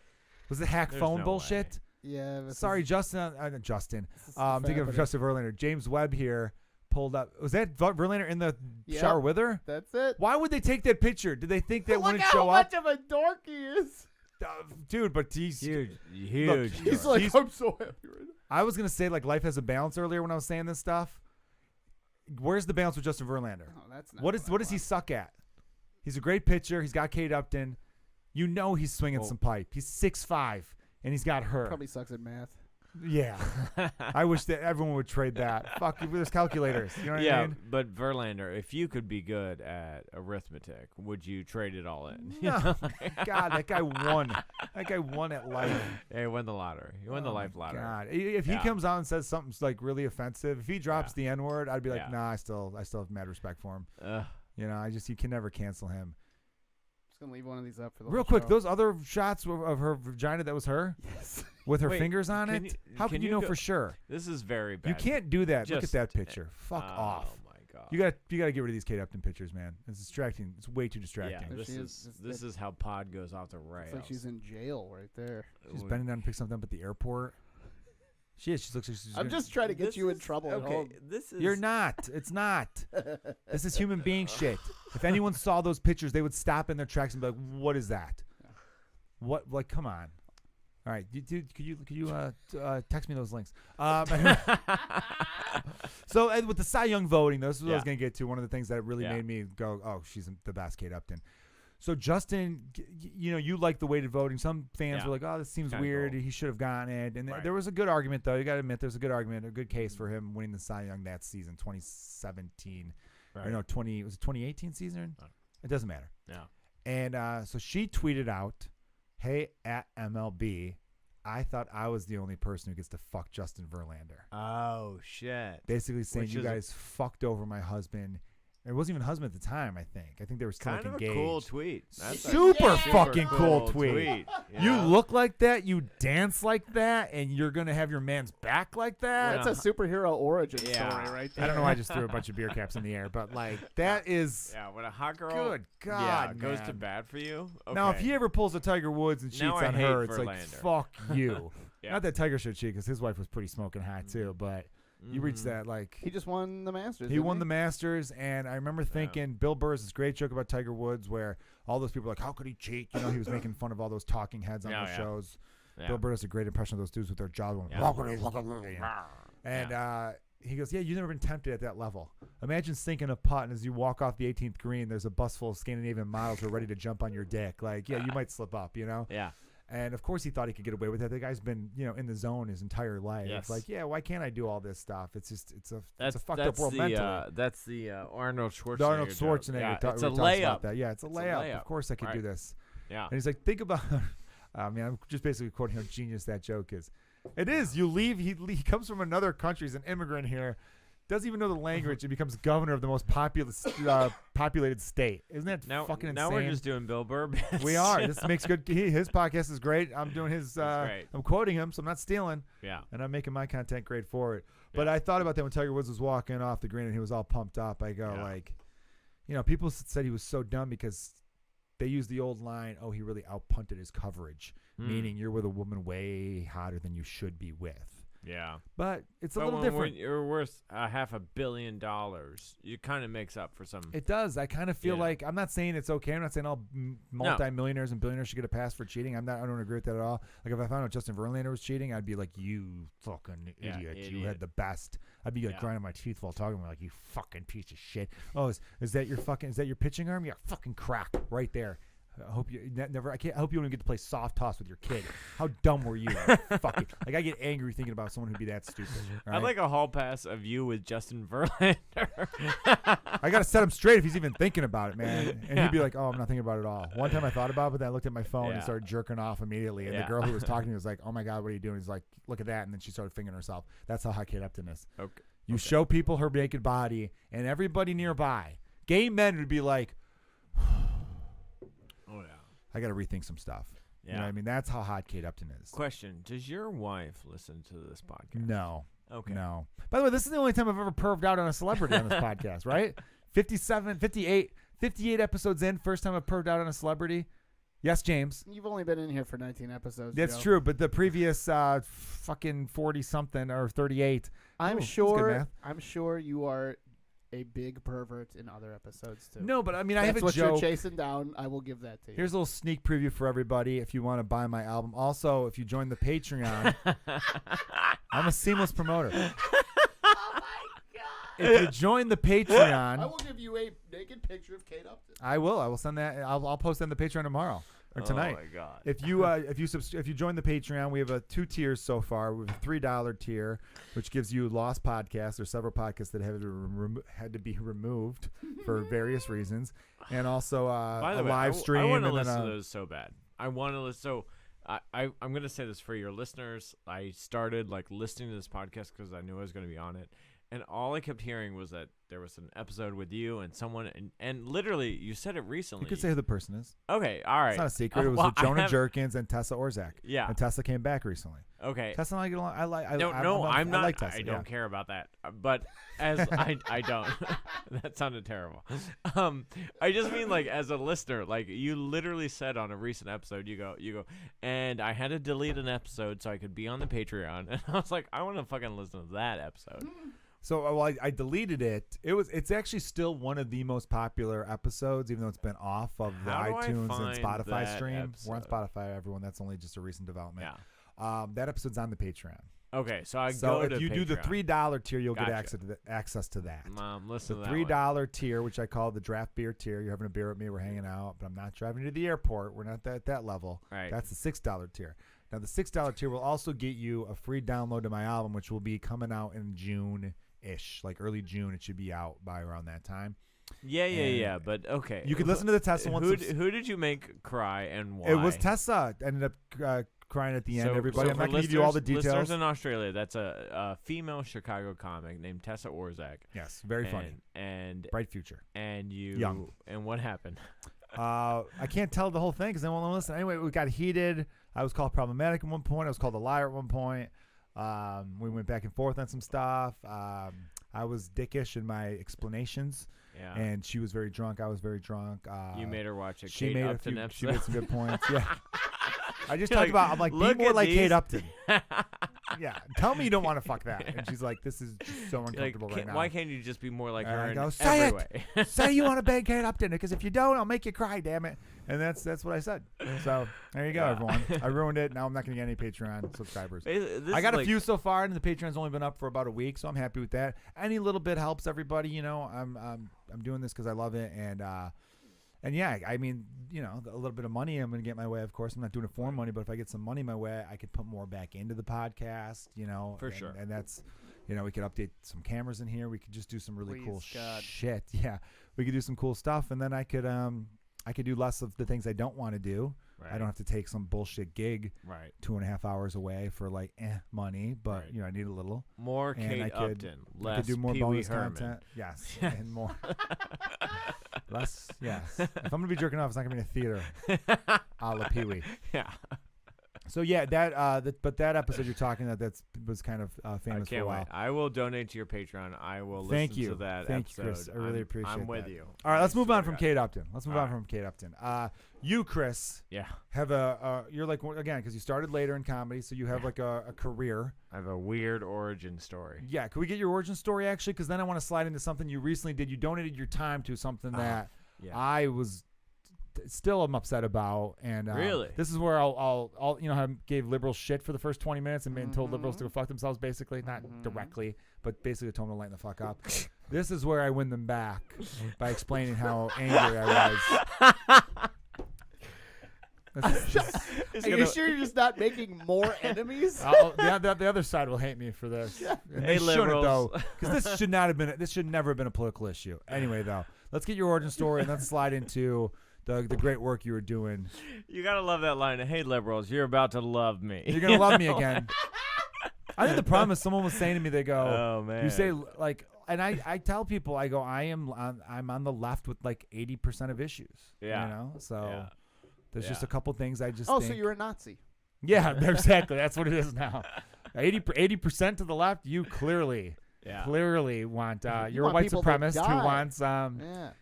Was it hack There's phone no bullshit? Yeah. this Sorry, is- Justin. Justin. this is Thinking of happening. Justin Verlander. James Webb here pulled up. Was that Verlander in the Yep. shower with her? That's it. Why would they take that picture? Did they think that Look wouldn't how show much up? of a dork he is. Dude, but he's Huge. Look, Huge. he's dork. He's like, I'm so happy right now. I was gonna say like life has a balance earlier when I was saying this stuff. Where's the balance with Justin Verlander? Oh, that's not What does he suck at? He's a great pitcher. He's got Kate Upton. He's swinging Well- some pipe. He's 6'5", and he's got her. Probably sucks at math. Yeah. I wish that everyone would trade that. Fuck, there's calculators. You know what I Yeah, mean? but Verlander, if you could be good at arithmetic, would you trade it all in? No. God, that guy won. That guy won at life. Yeah, he won the lottery. He won the Oh my life lottery. God. If he Yeah. comes out and says something like really offensive, if he drops Yeah. the N-word, I'd be like, Yeah. nah, I still have mad respect for him. Ugh. You can never cancel him. Just gonna leave one of these up for the Real whole quick, show. those other shots of her vagina that was her Yes. with her Wait, fingers on can it. you- How can can you you know go- for sure? This is very bad. You can't do that. Look at Just- that picture. Fuck off. Oh my God. You got to get rid of these Kate Upton pictures, man. It's distracting. It's way too Yeah, distracting. this She is is- this is how pod goes off the rails. It's like she's in jail right there. She's bending down to pick something up at the airport. She is. She looks like she's. I'm gonna- just trying to get This you in is- trouble at Okay, home. this is. You're not. It's not. This is human being shit. If anyone saw those pictures, they would stop in their tracks and be like, "What is that? What? Like, come on." All right, could you text me those links? So with the Cy Young voting, this is what I was Yeah. gonna get to. One of the things that really Yeah. made me go, "Oh, she's the best, Kate Upton." So Justin, you like the weighted voting. Some fans Yeah. were like, "Oh, this seems Kinda weird. cool. He should have gotten it." And Right. there was a good argument, though. You got to admit, there's a good argument, a good case for him winning the Cy Young that season, 2017. Right. Or no, was it 2018 season? It doesn't matter. Yeah. And so she tweeted out, "Hey, at MLB, I thought I was the only person who gets to fuck Justin Verlander." Oh shit. Basically saying, Which "You is a- guys fucked over my husband." It wasn't even husband at the time, I think. I think they were still Kind like of engaged. a cool tweet. That's a Super fucking cool tweet. You know? look like that, you dance like that, and you're going to have your man's back like that? That's a superhero origin Yeah. story right there. I don't know why I just threw a bunch of beer caps in the air, but like that is Yeah, when a hot girl good God, goes to man. bat for you. Okay. Now, if he ever pulls a Tiger Woods and cheats Now I on hate her, it's like, Verlander. fuck you. Yeah. Not that Tiger should cheat, because his wife was pretty smoking hot too, but you reach that, like, He just won the Masters. he didn't won the Masters, and I remember thinking, Bill Burr has this great joke about Tiger Woods where all those people are like, how could he cheat? He was making fun of all those talking heads on Yeah, those yeah. shows. Yeah. Bill Burr does a great impression of those dudes with their jaws going, Yeah. "How could he look at me?" And he goes, "Yeah, you've never been tempted at that level. Imagine sinking a putt, and as you walk off the 18th green, there's a bus full of Scandinavian models who are ready to jump on your dick. Like, yeah, you might slip up, Yeah. And of course, he thought he could get away with it. The guy's been, in the zone his entire life. Yes. It's like, yeah, why can't I do all this stuff? It's just, it's a That's fucked up world the, mentally. That's the Arnold Schwarzenegger. The Arnold joke. Schwarzenegger Yeah, ta- it's a talks layup. about that. Yeah, it's a It's a layup. layup. Of course, I could do Right. this. Yeah. And he's like, think about. I mean, I'm just basically quoting how genius that joke is. It is. You leave. He comes from another country. He's an immigrant here. Doesn't even know the language and becomes governor of the most populated state. Isn't that fucking insane? Now we're just doing Bill Burr bits. We are. This makes good. His podcast is great. I'm doing his. great. I'm quoting him, so I'm not stealing. Yeah. And I'm making my content great for it. But Yeah. I thought about that when Tiger Woods was walking off the green and he was all pumped up. I go, Yeah. like, people said he was so dumb because they used the old line, "Oh, he really outpunted his coverage," meaning you're with a woman way hotter than you should be with. Yeah. But it's a But little when different. you're worth $500 million, it kind of makes up for some. It does. I kind of feel Yeah. like I'm not saying it's okay. I'm not saying all multi-millionaires and billionaires should get a pass for cheating. I don't agree with that at all. Like if I found out Justin Verlander was cheating, I'd be like, "You fucking Yeah, idiot! You idiot. had the best." I'd be like Yeah. grinding my teeth while talking. Like, "You fucking piece of shit." Oh, is that your pitching arm? Yeah, fucking crack right there. I hope you never. I hope you don't even get to play soft toss with your kid. How dumb were you? Fucking like I get angry thinking about someone who'd be that stupid. Right? I'd like a hall pass of you with Justin Verlander. I gotta set him straight if he's even thinking about it, man. And Yeah. he'd be like, "Oh, I'm not thinking about it at all." One time I thought about it, but then I looked at my phone and Yeah. started jerking off immediately. And the Yeah. girl who was talking to me was like, "Oh my God, what are you doing?" He's like, "Look at that," and then she started fingering herself. That's how high Kate Upton is. Okay. You show people her naked body, and everybody nearby, gay men would be like, Oh yeah. "I got to rethink some stuff." You know Yeah. what I mean? That's how hot Kate Upton is. Question: does your wife listen to this podcast? No. Okay. No. By the way, this is the only time I've ever perved out on a celebrity on this podcast, right? 58 episodes in, first time I've perved out on a celebrity. Yes, James. You've only been in here for 19 episodes. That's Joe. true, but the previous fucking 40-something or 38. I'm Ooh, that's good sure. math. I'm sure you are a big pervert in other episodes too. No, but I mean, I have That's a what joke. you're chasing down. I will give that to you. Here's a little sneak preview for everybody if you want to buy my album. Also, if you join the Patreon, I'm a seamless promoter. If you join the Patreon, I will give you a naked picture of Kate Upton. I will send that. I'll post that on the Patreon tomorrow or tonight. Oh my god. If you join the Patreon, we have 2 tiers so far. We have a $3 tier, which gives you lost podcasts. There's several podcasts that had to be removed for various reasons, and also By the a way, live stream. I want to and then listen to those so bad. I want to listen. So I'm going to say this for your listeners. I started listening to this podcast because I knew I was going to be on it. And all I kept hearing was that there was an episode with you and someone, and literally, you said it recently. You could say who the person is. Okay, all right. It's not a secret. It was Well, with I Jonah have- Jerkins and Tessa Orzak. Yeah. And Tessa came back recently. Okay. Tessa and I get along. I'm not. like Tessa. I don't care about that. But as I don't. That sounded terrible. I just mean as a listener, you literally said on a recent episode, you go, and I had to delete an episode so I could be on the Patreon, and I was like, I want to fucking listen to that episode. So I deleted it. It's actually still one of the most popular episodes, even though it's been off of the How do I iTunes and find Spotify that stream. We're on episode? Spotify, everyone. That's only just a recent development. Yeah. That episode's on the Patreon. Okay, so I So go if to you do the Patreon. $3 tier, you'll get Gotcha. access to that. Mom, The listen to that $3 tier, which I call the draft beer tier. You're having a beer with me. We're hanging out, but I'm not driving you to the airport. We're not at that level. Right. That's the $6 tier. Now, the $6 tier will also get you a free download to my album, which will be coming out in June-ish, like early June. It should be out by around that time. Yeah. But okay. You can listen to the Tessa one. Who did you make cry and why? It was Tessa. Ended up crying at the end. Everybody, I'm not going to give you all the details. Listeners in Australia, that's a female Chicago comic named Tessa Orzak. Yes, very funny. And bright future. And you Young. And what happened? I can't tell the whole thing because they won't listen. Anyway, we got heated. I was called problematic at one point. I was called a liar at one point. We went back and forth on some stuff. I was dickish in my explanations. Yeah. And she was very drunk. I was very drunk. You made her watch a she Kate made Upton She episode. made some good points. Yeah. I just You're talked about. I'm like, be look more at like these. Kate Upton. Yeah. Tell me you don't want to fuck that. And she's like, this is just so Like, uncomfortable right now. why can't you just be more like And her I in go, say every it. way? Say you want to bang Kate Upton because if you don't, I'll make you cry. Damn it. And that's what I said. So there you go, Yeah. everyone. I ruined it. Now I'm not going to get any Patreon subscribers. This I got is a like- few so far, and the Patreon's only been up for about a week, so I'm happy with that. Any little bit helps everybody. You know, I'm doing this because I love it, and yeah, I mean, you know, a little bit of money I'm going to get my way. Of course, I'm not doing it for money, but if I get some money my way, I could put more back into the podcast. You know, For sure. and that's, you know, we could update some cameras in here. We could just do some really cool Please, God. shit. Yeah, we could do some cool stuff, and then I could do less of the things I don't want to do. Right. I don't have to take some bullshit gig Right. 2.5 hours away for like money, but Right. you know I need a little. More And Kate I could- Upton, I less could do more Pee Wee bonus Herman. content. Yes, and more. Less, yes. If I'm gonna be jerking off, it's not gonna be in a theater, a la Pee Wee. Yeah. So yeah, but that episode you're talking that was kind of I famous for a can't while. wait. I will donate to your Patreon. I will Thank listen you. to that Thank episode. you, Chris. I really appreciate I'm with that. you. All right, let's I move swear on to from God. Kate Upton. Let's move All on right. from Kate Upton. You, Chris, Yeah. have you're like again because you started later in comedy, so you have like a career. I have a weird origin story. Yeah, can we get your origin story actually? Because then I want to slide into something you recently did. You donated your time to something that Yeah. I was still am upset about, and Really? this is where I'll you know how I gave liberals shit for the first 20 minutes and told liberals to Mhm. go fuck themselves, basically not Mhm. directly, but basically told them to lighten the fuck up. This is where I win them back by explaining how angry I was. Are you sure you're just not making more enemies? The other side will hate me for this. And Hey, they shouldn't, liberals. though, because this should never have been a political issue. Anyway, though, let's get your origin story and let's slide into the great work you were doing. You gotta love that line. Hey, liberals, you're about to love me. You're gonna love me again. I think the problem is someone was saying to me, they go, Oh man. you say like, and I tell people, I go, I'm on the left with like 80% of issues. Yeah. You know, so Yeah. there's just Yeah. a couple things I just Oh, think. so you're a Nazi. Yeah, exactly. That's what it is now. 80% to the left, you clearly want you're a want white people to supremacist who die. wants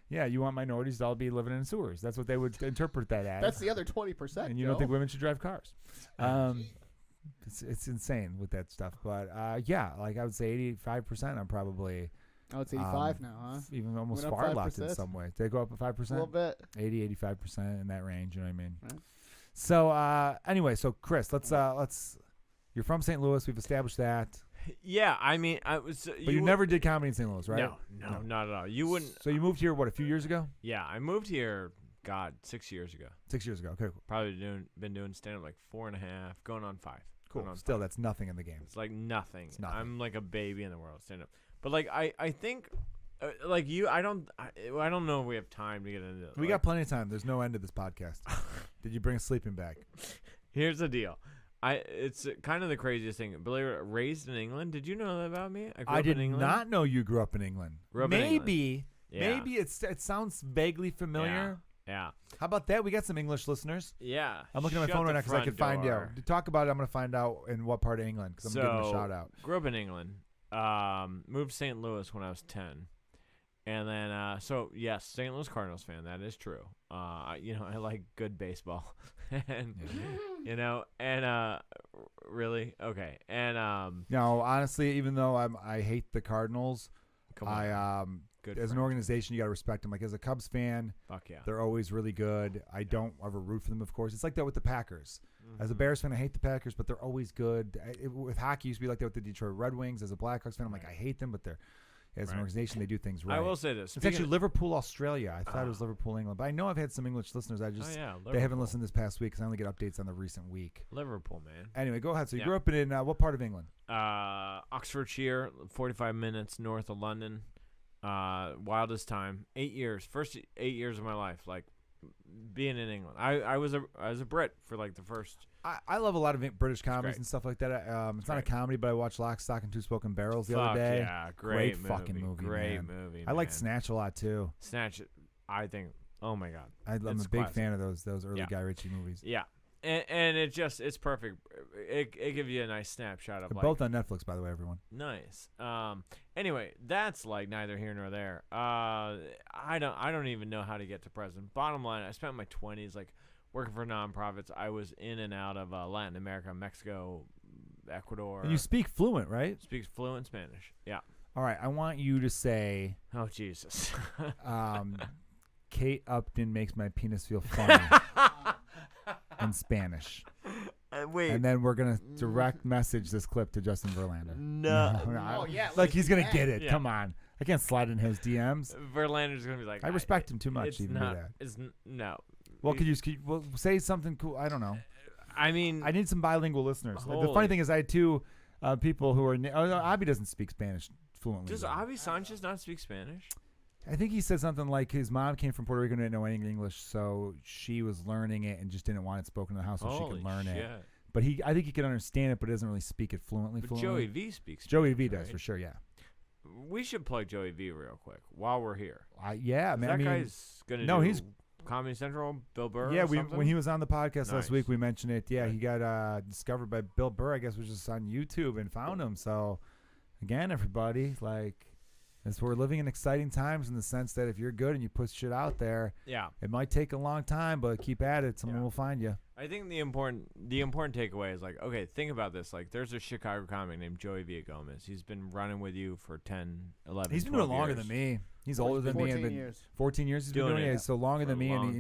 Yeah. you want minorities to all be living in sewers. That's what they would interpret that as. That's the other 20%. And you don't think women should drive cars. It's insane with that stuff. But yeah, like I would say 85% I'm probably Oh, it's 85 now, huh? even almost Went up far left in 5%? some way. Did they go up at 5%? A little bit. 80-85% in that range, you know what I mean? Right. So anyway, so Chris, let's you're from St. Louis, we've established that. Yeah, I mean, I was. But you never did comedy in St. Louis, right? No, not at all. You wouldn't. So you moved here, what, a few years ago? Yeah, I moved here. God, 6 years ago. 6 years ago. Okay, cool. Probably been doing stand up like 4.5, going on 5. Cool. Going on Still, 5. that's nothing in the game. It's like nothing. It's nothing. I'm like a baby in the world stand up. But like I think like you, I don't know if we have time to get into it. We got plenty of time. There's no end to this podcast. Did you bring a sleeping bag? Here's the deal. It's kind of the craziest thing. Believe it, raised in England. Did you know that about me? I grew I up did in England. not know you grew up in England. Grew up in England. Maybe Yeah. it sounds vaguely familiar. Yeah. How about that? We got some English listeners. Yeah. I'm looking at my Shut phone right the now because I front can find door. out. To talk about it, I'm going to find out in what part of England because I'm giving them a shout out. Grew up in England. Moved to St. Louis when I was 10. And then, so yes, St. Louis Cardinals fan. That is true. You know, I like good baseball, and you know, and really okay. And No, honestly, even though I hate the Cardinals, come on. Good as an franchise. organization, you got to respect them. Like as a Cubs fan, Fuck yeah. they're always really good. I don't ever root for them, of course. It's like that with the Packers. As a Mhm. Bears fan, I hate the Packers, but they're always good. With hockey, it used to be like that with the Detroit Red Wings. As a Blackhawks fan, I'm like, I hate them, but they're as an Right. organization, they do things right. I will say this. It's actually Liverpool, Australia. I thought it was Ah. Liverpool, England, but I know I've had some English listeners. Oh, yeah. They haven't Liverpool. listened this past week because I only get updates on the recent week. Liverpool, man. Anyway, go ahead. So you Yeah. grew up in what part of England? Oxfordshire, 45 minutes north of London. Wildest time. 8 years. First 8 years of my life, like being in England. I was a Brit for like the first. I love a lot of British comedies great. and stuff like that. It's not a great. comedy, but I watched Lock, Stock, and Two Smoking Barrels the Fuck other day. yeah, great fucking movie, Great man. movie. I like man. Snatch a lot too. Snatch. I think. Oh my god. I'm a It's big classic. fan of those early Yeah. Guy Ritchie movies. Yeah. And it's perfect. It gives you a nice snapshot of They're like both on Netflix, by the way, everyone. nice. Anyway, that's like neither here nor there. I don't even know how to get to present. Bottom line, I spent my 20s like working for nonprofits. I was in and out of Latin America, Mexico, Ecuador. And you speak fluent, right? Speaks fluent Spanish. Yeah. All right. I want you to say, Oh Jesus. Kate Upton makes my penis feel funny in Spanish. Wait. And then we're going to direct message this clip to Justin Verlander. No. Oh, yeah, Like let's he's do going to that. get it. Yeah. Come on. I can't slide in his DMs. Verlander's gonna be like. I respect him too much It's to even not. do that. It's no. Well, could you well, say something cool? I don't know. I mean, I need some bilingual listeners. The funny Holy- thing is I had two people who are oh, no, Abby doesn't speak Spanish fluently. does though. Avi Sanchez not speak Spanish? I think he said something like his mom came from Puerto Rico and didn't know any English, so she was learning it and just didn't want it spoken in the house so she Holy could learn shit. it. But I think he can understand it, but doesn't really speak it fluently. But Joey V speaks. Joey Spanish, V does right? for sure. Yeah. We should plug Joey V real quick while we're here. Yeah, man. That I mean, guy's gonna no, do he's- Comedy Central. Bill Burr. yeah. or something? When he was on the podcast Nice. last week, we mentioned it. Yeah, Right. he got discovered by Bill Burr. I guess was just on YouTube and found him. So, again, everybody, like, we're living in exciting times in the sense that if you're good and you put shit out there, Yeah, it might take a long time, but keep at it. Someone Yeah. will find you. I think the important takeaway is like, okay, think about this. Like, there's a Chicago comic named Joey Villagomez. He's been running with you for 10, 11, He's been doing 12 it longer years. than me. He's older than me. 14 And years. 14 years he's been Doing doing it it. So longer for than a me, long and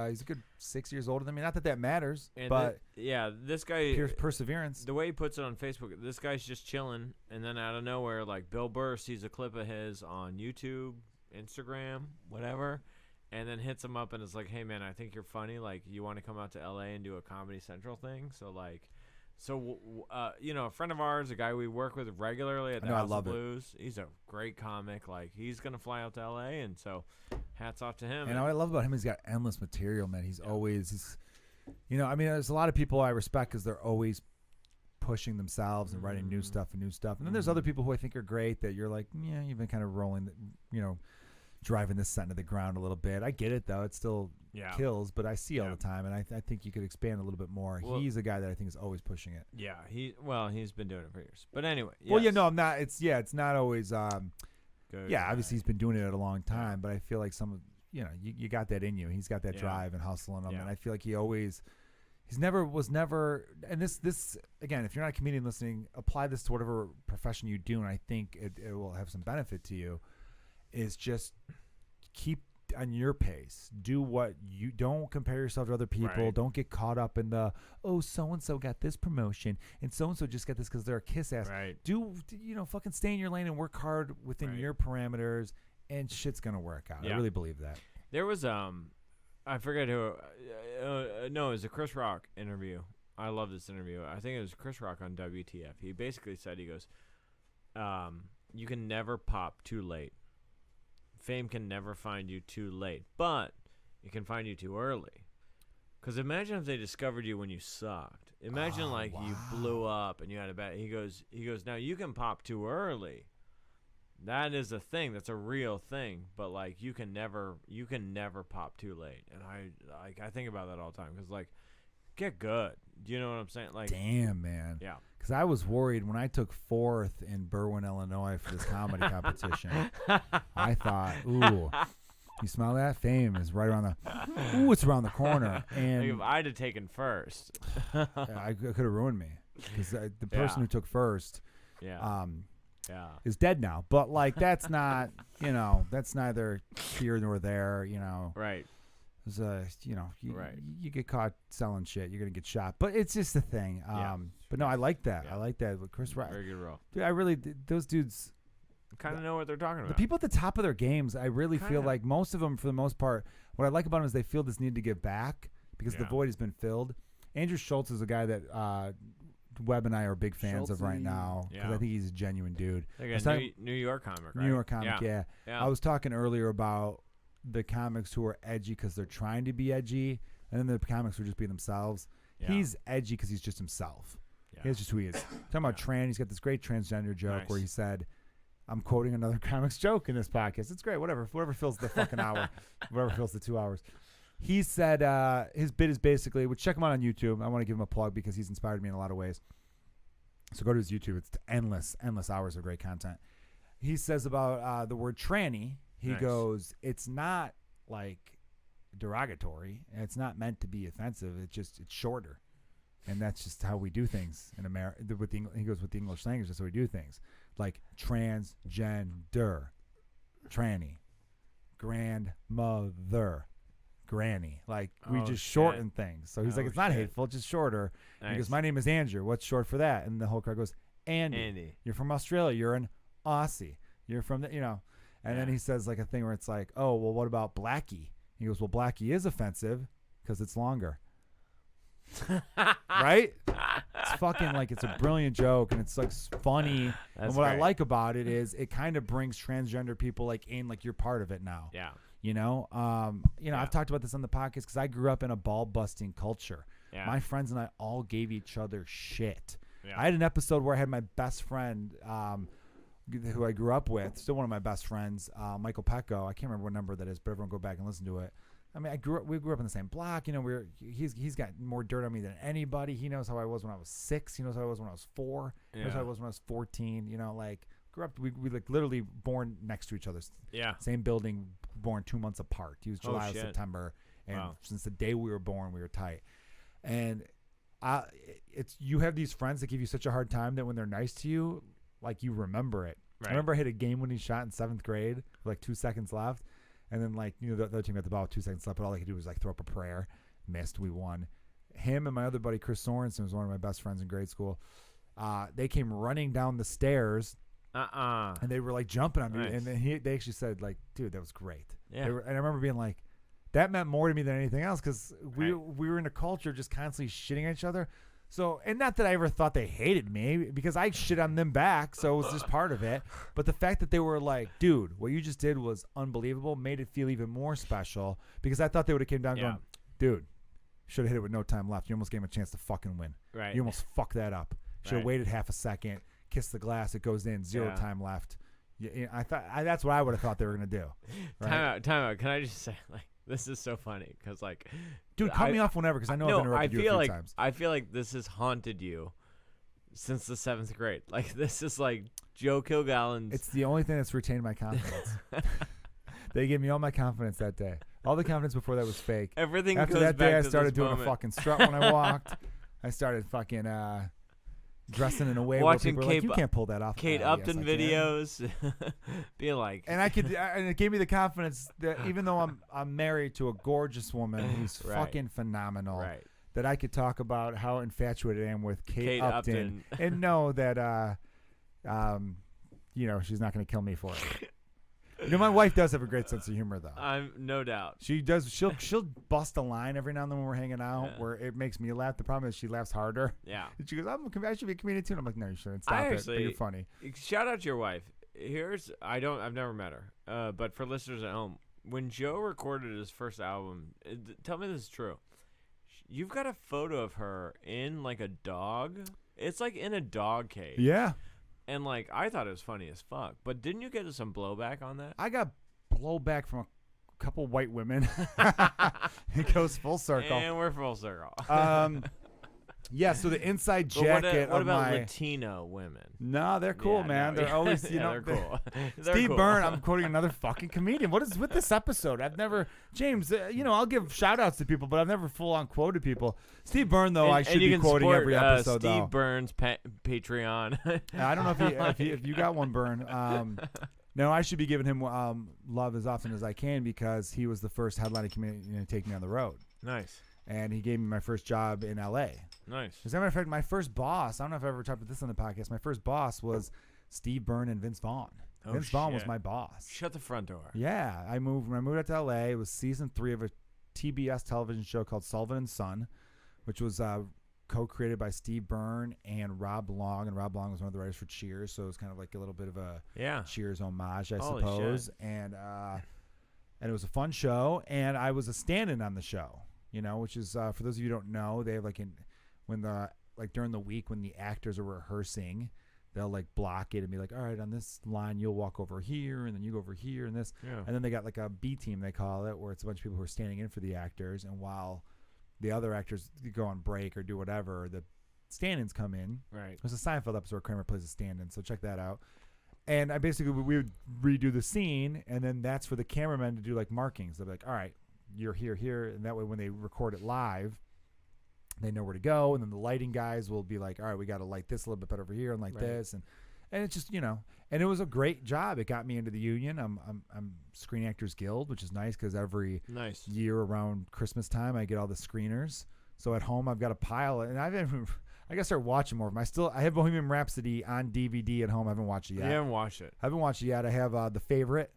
he's a good 6 years older than me. Not that matters, And but this guy. perseverance. The way he puts it on Facebook, this guy's just chilling, and then out of nowhere, like Bill Burr sees a clip of his on YouTube, Instagram, whatever, and then hits him up and is like, "Hey man, I think you're funny. Like, you want to come out to LA and do a Comedy Central thing?" So like, a friend of ours, a guy we work with regularly at the I know, I House love of it. Blues, he's a great comic. Like, he's gonna fly out to LA, and so hats off to him. And what I love about him is he's got endless material, man. He's always, I mean, there's a lot of people I respect because they're always pushing themselves and writing new stuff. And then there's other people who I think are great that you're like, yeah, you've been kind of rolling, driving this set into the ground a little bit. I get it, though. It still kills, but I see all the time. And I think you could expand a little bit more. Well, he's a guy that I think is always pushing it. Yeah, he's been doing it for years. But anyway, Well, yes. I'm not. It's not always. Good Yeah, guy. obviously he's been doing it a long time, but I feel like you got that in you. He's got that Yeah. drive and hustle in him, Yeah. and I feel like was never. And this again, if you're not a comedian listening, apply this to whatever profession you do, and I think it will have some benefit to you. Is just keep on your pace. Do what you don't compare yourself to other people. Right. Don't get caught up in the so and so got this promotion and so just got this because they're a kiss ass. Right. Fucking stay in your lane and work hard within Right. your parameters, and shit's gonna work out. Yeah. I really believe that. There was I forget who. No, it was a Chris Rock interview. I love this interview. I think it was Chris Rock on WTF. He basically said, he goes, "You can never pop too late. Fame can never find you too late, but it can find you too early. Because imagine if they discovered you when you sucked. Imagine you blew up and you had a bad." He goes. Now you can pop too early. That is a thing. That's a real thing. But like you can never pop too late. And I think about that all the time because like get good. Do you know what I'm saying? Like Damn, man. yeah. Because I was worried when I took 4th in Berwyn, Illinois for this comedy competition. I thought, ooh, you smell that? Fame is right around it's around the corner. And Like if I'd have taken first. it could have ruined me because the person Yeah. who took first, Yeah. is dead now. But like that's not, that's neither here nor there. Right. You get caught selling shit, you're gonna get shot. But it's just a thing. But no, I like that. Yeah. I like that with Chris Rock. Very good role. Dude, I really those dudes. Kind of know what they're talking about. The people at the top of their games, I really feel Kinda. like most of them, for the most part, what I like about them is they feel this need to give back because the void has been filled. Andrew Schultz is a guy that Webb and I are big fans of right now because I think he's a genuine dude. Like a New York comic, right? New York comic, yeah. Yeah. I was talking earlier about the comics who are edgy because they're trying to be edgy, and then the comics who are just being themselves. Yeah. He's edgy because he's just himself. Yeah. He's just who he is. Talking about Trani, he's got this great transgender joke where he said, I'm quoting another comics joke in this podcast. It's great. Whatever fills the fucking hour. Whatever fills the 2 hours. He said his bit is basically, which check him out on YouTube. I want to give him a plug because he's inspired me in a lot of ways. So go to his YouTube. It's endless hours of great content. He says about the word tranny, he goes, it's not like derogatory. And it's not meant to be offensive. It's shorter. And that's just how we do things in America. He goes with the English language. That's how we do things. Like transgender, tranny, grandmother, granny. Like we just shorten things. So he's like, it's not hateful, it's just shorter. He goes, my name is Andrew. What's short for that? And the whole crowd goes, Andy. You're from Australia. You're an Aussie. You're from the, And then he says like a thing where it's like, oh, well, what about Blackie? He goes, well, Blackie is offensive because it's longer. Right? It's fucking like it's a brilliant joke and it's like funny. And what I like about it is it kind of brings transgender people like in, like you're part of it now. Yeah. I've talked about this on the podcast because I grew up in a ball busting culture. Yeah. My friends and I all gave each other shit. Yeah. I had an episode where I had my best friend, who I grew up with, still one of my best friends, Michael Pecco. I can't remember what number that is, but everyone go back and listen to it. I mean, we grew up in the same block. He's got more dirt on me than anybody. He knows how I was when I was 6. He knows how I was when I was 4. He knows how I was when I was 14. Grew up. We like literally born next to each other. Yeah. Same building, born 2 months apart. He was July or September, and since the day we were born, we were tight. And you have these friends that give you such a hard time that when they're nice to you, like you remember it. Right. I remember I hit a game-winning shot in 7th grade with like 2 seconds left. And then, the other team got the ball with 2 seconds left, but all they could do was, throw up a prayer. Missed. We won. Him and my other buddy, Chris Sorensen, was one of my best friends in grade school. They came running down the stairs. And they were, jumping on me. Nice. And then they actually said, dude, that was great. Yeah. And I remember being like, that meant more to me than anything else because we were in a culture just constantly shitting at each other. So, and not that I ever thought they hated me because I shit on them back, so it was just part of it. But the fact that they were like, dude, what you just did was unbelievable, made it feel even more special because I thought they would have came down going, dude, should have hit it with no time left. You almost gave him a chance to fucking win. Right. You almost fucked that up. Should have waited half a second, kissed the glass, it goes in, 0 time left. I thought that's what I would have thought they were going to do. Right? Time out. Can I just say, this is so funny because, dude, cut me off whenever because I know I've interrupted you a few times. I feel like this has haunted you since the 7th grade. This is like Joe Kilgallon's. It's the only thing that's retained my confidence. They gave me all my confidence that day. All the confidence before that was fake. Everything after goes that back day, I to started this doing moment. a fucking strut when I walked. I started fucking dressing in a way watching where people were like, you can't pull that off. Kate Upton videos, being like, and I could, and it gave me the confidence that even though I'm married to a gorgeous woman who's fucking phenomenal, that I could talk about how infatuated I am with Kate Upton and know that, she's not going to kill me for it. My wife does have a great sense of humor, though. I'm no doubt. She does. She'll bust a line every now and then when we're hanging out where it makes me laugh. The problem is she laughs harder. Yeah. And she goes, I should be a comedian too. And I'm like, no, you shouldn't. Stop it. But you're funny. Shout out to your wife. I've never met her. But for listeners at home, when Joe recorded his first album, tell me this is true. You've got a photo of her in a dog. It's in a dog cage. Yeah. And I thought it was funny as fuck. But didn't you get some blowback on that? I got blowback from a couple white women. It goes full circle. And we're full circle. Yeah, so the inside But jacket what of about my Latino women? No, they're cool, Yeah, man. no, They're always, you yeah, know, they're cool. They're Steve cool. Byrne, I'm quoting another fucking comedian. What is with this episode? I've never, James, you know, I'll give shout outs to people, but I've never full on quoted people. Steve Byrne, though, I should and you be can quoting support, every episode, Steve though. Burns Patreon. I don't know if you got one, Byrne. No, I should be giving him love as often as I can because he was the first headlining comedian to take me on the road. Nice. And he gave me my first job in L.A. Nice. As a matter of fact, my first boss, I don't know if I ever talked about this on the podcast, my first boss was Steve Byrne and Vince Vaughn. Oh, Vince Vaughn was shit. my boss. Shut the front door. Yeah, when I moved out to L.A., it was season 3 of a TBS television show called Sullivan and Son, which was co-created by Steve Byrne and Rob Long, and Rob Long was one of the writers for Cheers, so it was kind of like a little bit of a Cheers homage, I Holy suppose. shit. And it was a fun show, and I was a stand-in on the show, you know, which is for those of you who don't know, they have during the week when the actors are rehearsing, they'll like block it and be like, all right, on this line you'll walk over here and then you go over here and this, and then they got like a B team, they call it, where it's a bunch of people who are standing in for the actors, and while the other actors go on break or do whatever, the stand-ins come in. Right. There's a Seinfeld episode where Kramer plays a stand-in, so check that out. And we would redo the scene, and then that's for the cameramen to do like markings. They'll be like, all right, you're here, and that way when they record it live, they know where to go. And then the lighting guys will be like, all right, we got to light this a little bit better over here and this, and it's just, you know, and it was a great job. It got me into the union. I'm Screen Actors Guild, which is nice because every year around Christmas time I get all the screeners. So at home I've got a pile, and I gotta start watching more of them. I have Bohemian Rhapsody on DVD at home. I haven't watched it yet. You haven't watched it. I haven't watched it yet. I have The Favorite.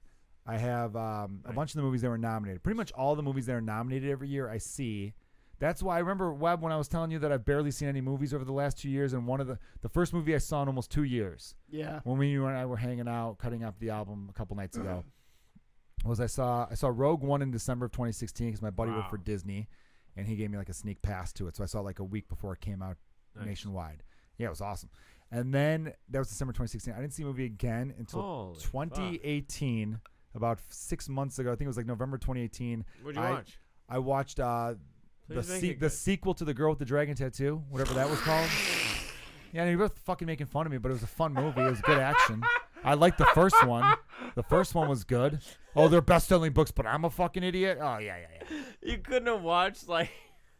I have a bunch of the movies that were nominated. Pretty much all the movies that are nominated every year I see. That's why I remember, Webb, when I was telling you that I've barely seen any movies over the last 2 years, and one of the first movie I saw in almost 2 years. Yeah. When you and I were hanging out, cutting up the album a couple nights ago, was I saw Rogue One in December of 2016 because my buddy worked for Disney, and he gave me like a sneak pass to it. So I saw it like a week before it came out nationwide. Yeah, it was awesome. And then that was December 2016. I didn't see a movie again until 2018, about 6 months ago. I think it was like November 2018. What'd you watch? I watched the sequel to The Girl with the Dragon Tattoo, whatever that was called. Yeah, you're both fucking making fun of me, but it was a fun movie. It was good action. I liked the first one. The first one was good. Oh, they're best-selling books, but I'm a fucking idiot. Oh, yeah. You couldn't have watched like.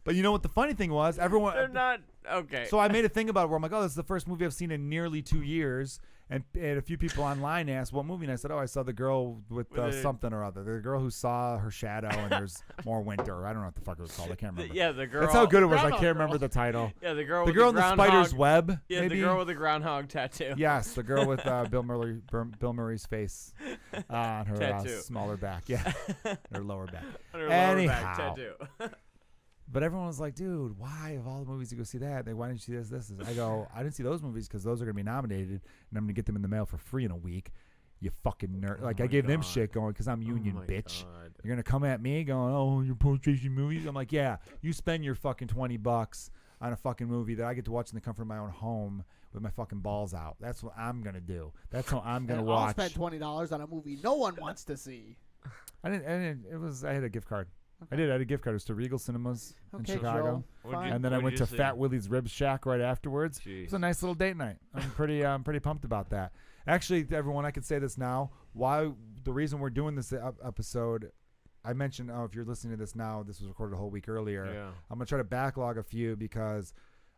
But you know what the funny thing was? Everyone. They're not okay. So I made a thing about it where I'm like, oh, this is the first movie I've seen in nearly 2 years. And a few people online asked what movie, and I said, oh, I saw The Girl with something or other. The girl who saw her shadow, and there's more winter. I don't know what the fuck it was called. I can't remember. Yeah, the girl. That's how good it was. I can't remember the title. Yeah, the girl. The girl in the spider's web. Yeah, maybe? the girl with the groundhog tattoo. Yes, the girl with Bill Murray's face on her smaller back. Yeah, her lower back. On her lower back tattoo. But everyone was like, dude, why of all the movies you go see that? Why didn't you see this? I go, I didn't see those movies because those are going to be nominated, and I'm going to get them in the mail for free in a week. You fucking nerd. Like, I gave them shit going because I'm union, bitch. God. You're going to come at me going, oh, you're post-chasing movies? I'm like, yeah, you spend your fucking $20 on a fucking movie that I get to watch in the comfort of my own home with my fucking balls out. That's what I'm going to do. That's how I'm going to watch. I'll spend $20 on a movie no one wants to see. I had a gift card. Okay. I had a gift card. It was to Regal Cinemas in Chicago. And then I went to Fat Willie's Rib Shack right afterwards. Jeez. It was a nice little date night. I'm pretty pumped about that. Actually, everyone, I can say this now. The reason we're doing this episode, I mentioned, if you're listening to this now, this was recorded a whole week earlier. Yeah. I'm going to try to backlog a few because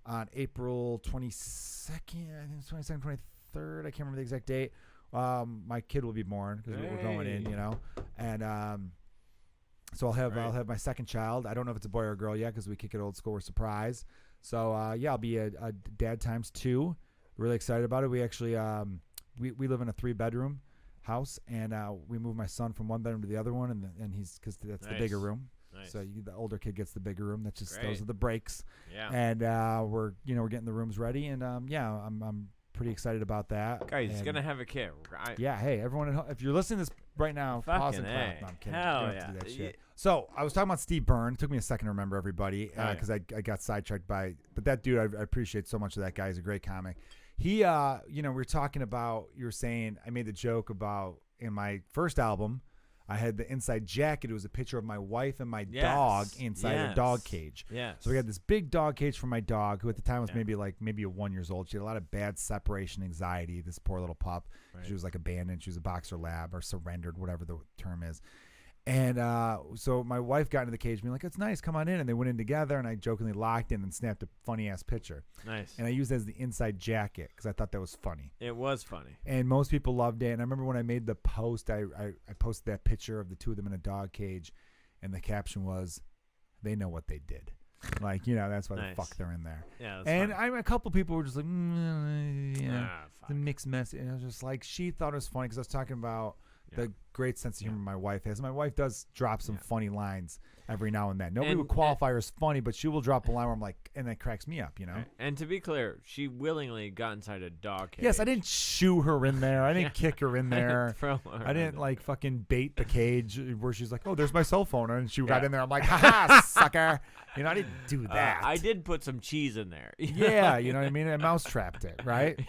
on April 22nd, I think it's 22nd, 23rd, I can't remember the exact date, my kid will be born because we're going in, you know. And so I'll have my second child. I don't know if it's a boy or a girl yet because we kick it old school or surprise. So I'll be a dad times 2. Really excited about it. We actually we live in a 3-bedroom house, and we moved my son from one bedroom to the other one, and he's because that's the bigger room. Nice. So the older kid gets the bigger room. That's just those are the breaks. Yeah. And we're getting the rooms ready, and I'm pretty excited about that. Guys, he's gonna have a kid. Yeah. Hey, everyone at home, if you're listening to this right now, pause and clap. No, I'm kidding. Hell yeah. Do that shit. So I was talking about Steve Byrne. It took me a second to remember everybody because I got sidetracked but that dude, I appreciate so much of that guy. He's a great comic. He, we were talking about, you were saying, I made the joke about in my first album, I had the inside jacket. It was a picture of my wife and my Yes. dog inside a Yes. dog cage. Yes. So we had this big dog cage for my dog, who at the time was Yeah. maybe a 1 year old. She had a lot of bad separation anxiety. This poor little pup. Right. She was like abandoned. She was a boxer lab or surrendered, whatever the term is. And so my wife got into the cage, being like, "It's nice, come on in." And they went in together, and I jokingly locked in and snapped a funny ass picture. Nice. And I used it as the inside jacket because I thought that was funny. It was funny. And most people loved it. And I remember when I made the post, I posted that picture of the two of them in a dog cage, and the caption was, "They know what they did." Like, that's why Nice. the fuck they're in there. Yeah. That's And funny. a couple people were just like, Fuck. the mixed message. And I was just like, she thought it was funny because I was talking about the great sense of humor my wife has. My wife does drop some funny lines every now and then. Nobody would qualify her as funny, but she will drop a line where I'm like, and that cracks me up, Right. And to be clear, she willingly got inside a dog cage. Yes, I didn't shoo her in there. I didn't kick her in there. Throw her I didn't in like fucking bait the cage where she's like, "Oh, there's my cell phone," and she got in there. I'm like, "Ha, sucker!" I didn't do that. I did put some cheese in there. Yeah, you know what I mean. I mouse trapped it, right?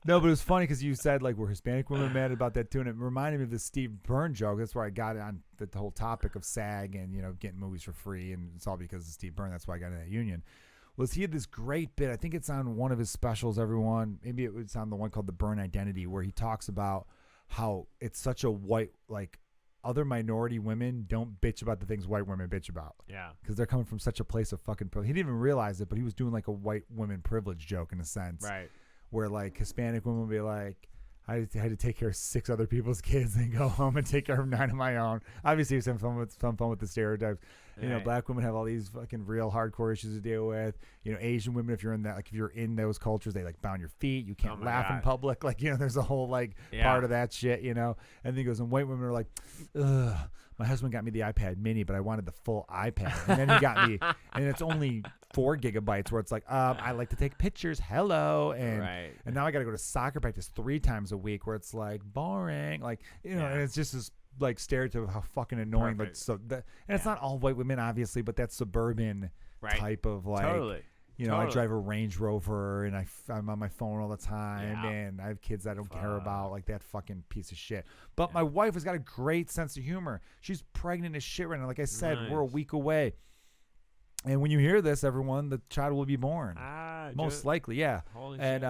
No, but it was funny because you said like we're Hispanic women mad about that too, and it reminded me of the Steve Byrne joke. That's where I got it on the whole topic of SAG and getting movies for free, and it's all because of Steve Byrne. That's why I got in that union. Was he had this great bit? I think it's on one of his specials. Everyone, maybe it was on the one called The Byrne Identity, where he talks about how it's such a white other minority women don't bitch about the things white women bitch about. Yeah. Because they're coming from such a place of fucking privilege. He didn't even realize it, but he was doing like a white women privilege joke in a sense. Right. Where like Hispanic women would be like, I had to take care of 6 other people's kids and go home and take care of 9 of my own. Obviously, some fun with the stereotypes. Right. Black women have all these fucking real hardcore issues to deal with. Asian women, if you're in that, like if you're in those cultures, they like bound your feet. You can't laugh in public. Like there's a whole part of that shit. And then he goes, and white women are like, ugh. My husband got me the iPad mini, but I wanted the full iPad. And then he got me, and it's only 4 gigabytes where it's like, I like to take pictures. Hello. And now I got to go to soccer practice 3 times a week where it's like boring. And it's just this stereotype of how fucking annoying. Perfect. And it's not all white women, obviously, but that suburban type of Totally. I drive a Range Rover and I'm on my phone all the time and I have kids I don't care about, like that fucking piece of shit. But my wife has got a great sense of humor. She's pregnant as shit right now. Like I said, we're a week away. And when you hear this, everyone, the child will be born. Most likely, yeah. Holy and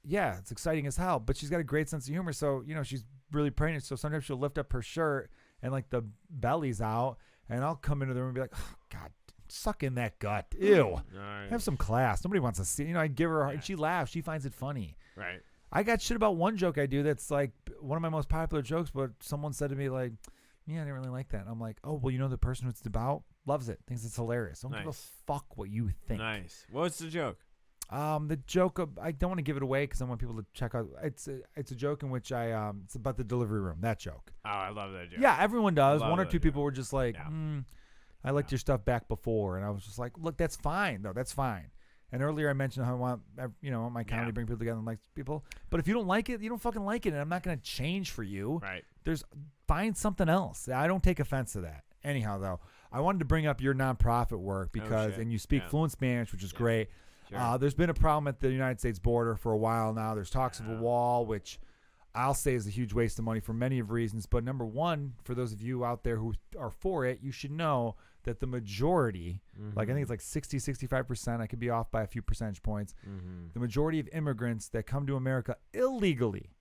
shit. it's exciting as hell. But she's got a great sense of humor. So, she's really pregnant. So sometimes she'll lift up her shirt and like the belly's out. And I'll come into the room and be like, oh, God, suck in that gut. Ew. Nice. Have some class. Nobody wants to see. I give her, and she laughs. She finds it funny. Right. I got shit about one joke I do that's like one of my most popular jokes, but someone said to me like, yeah, I didn't really like that. And I'm like, oh, well, the person who it's about loves it, thinks it's hilarious. Don't give a fuck what you think. Nice. What's the joke? The joke I don't want to give it away because I want people to check out. It's a joke in which it's about the delivery room. That joke. Oh, I love that joke. Yeah, everyone does. Love One or that two people joke. were just like, I liked your stuff back before, and I was just like, look, that's fine though. That's fine. And earlier I mentioned how I want my comedy to bring people together and like people. But if you don't like it, you don't fucking like it, and I'm not gonna change for you. Right. Find something else. I don't take offense to that. Anyhow, though, I wanted to bring up your nonprofit work because, and you speak fluent Spanish, which is great. Sure. There's been a problem at the United States border for a while now. There's talks of a wall, which I'll say is a huge waste of money for many of reasons. But number one, for those of you out there who are for it, you should know that the majority, like I think it's like 60, 65%, I could be off by a few percentage points, the majority of immigrants that come to America illegally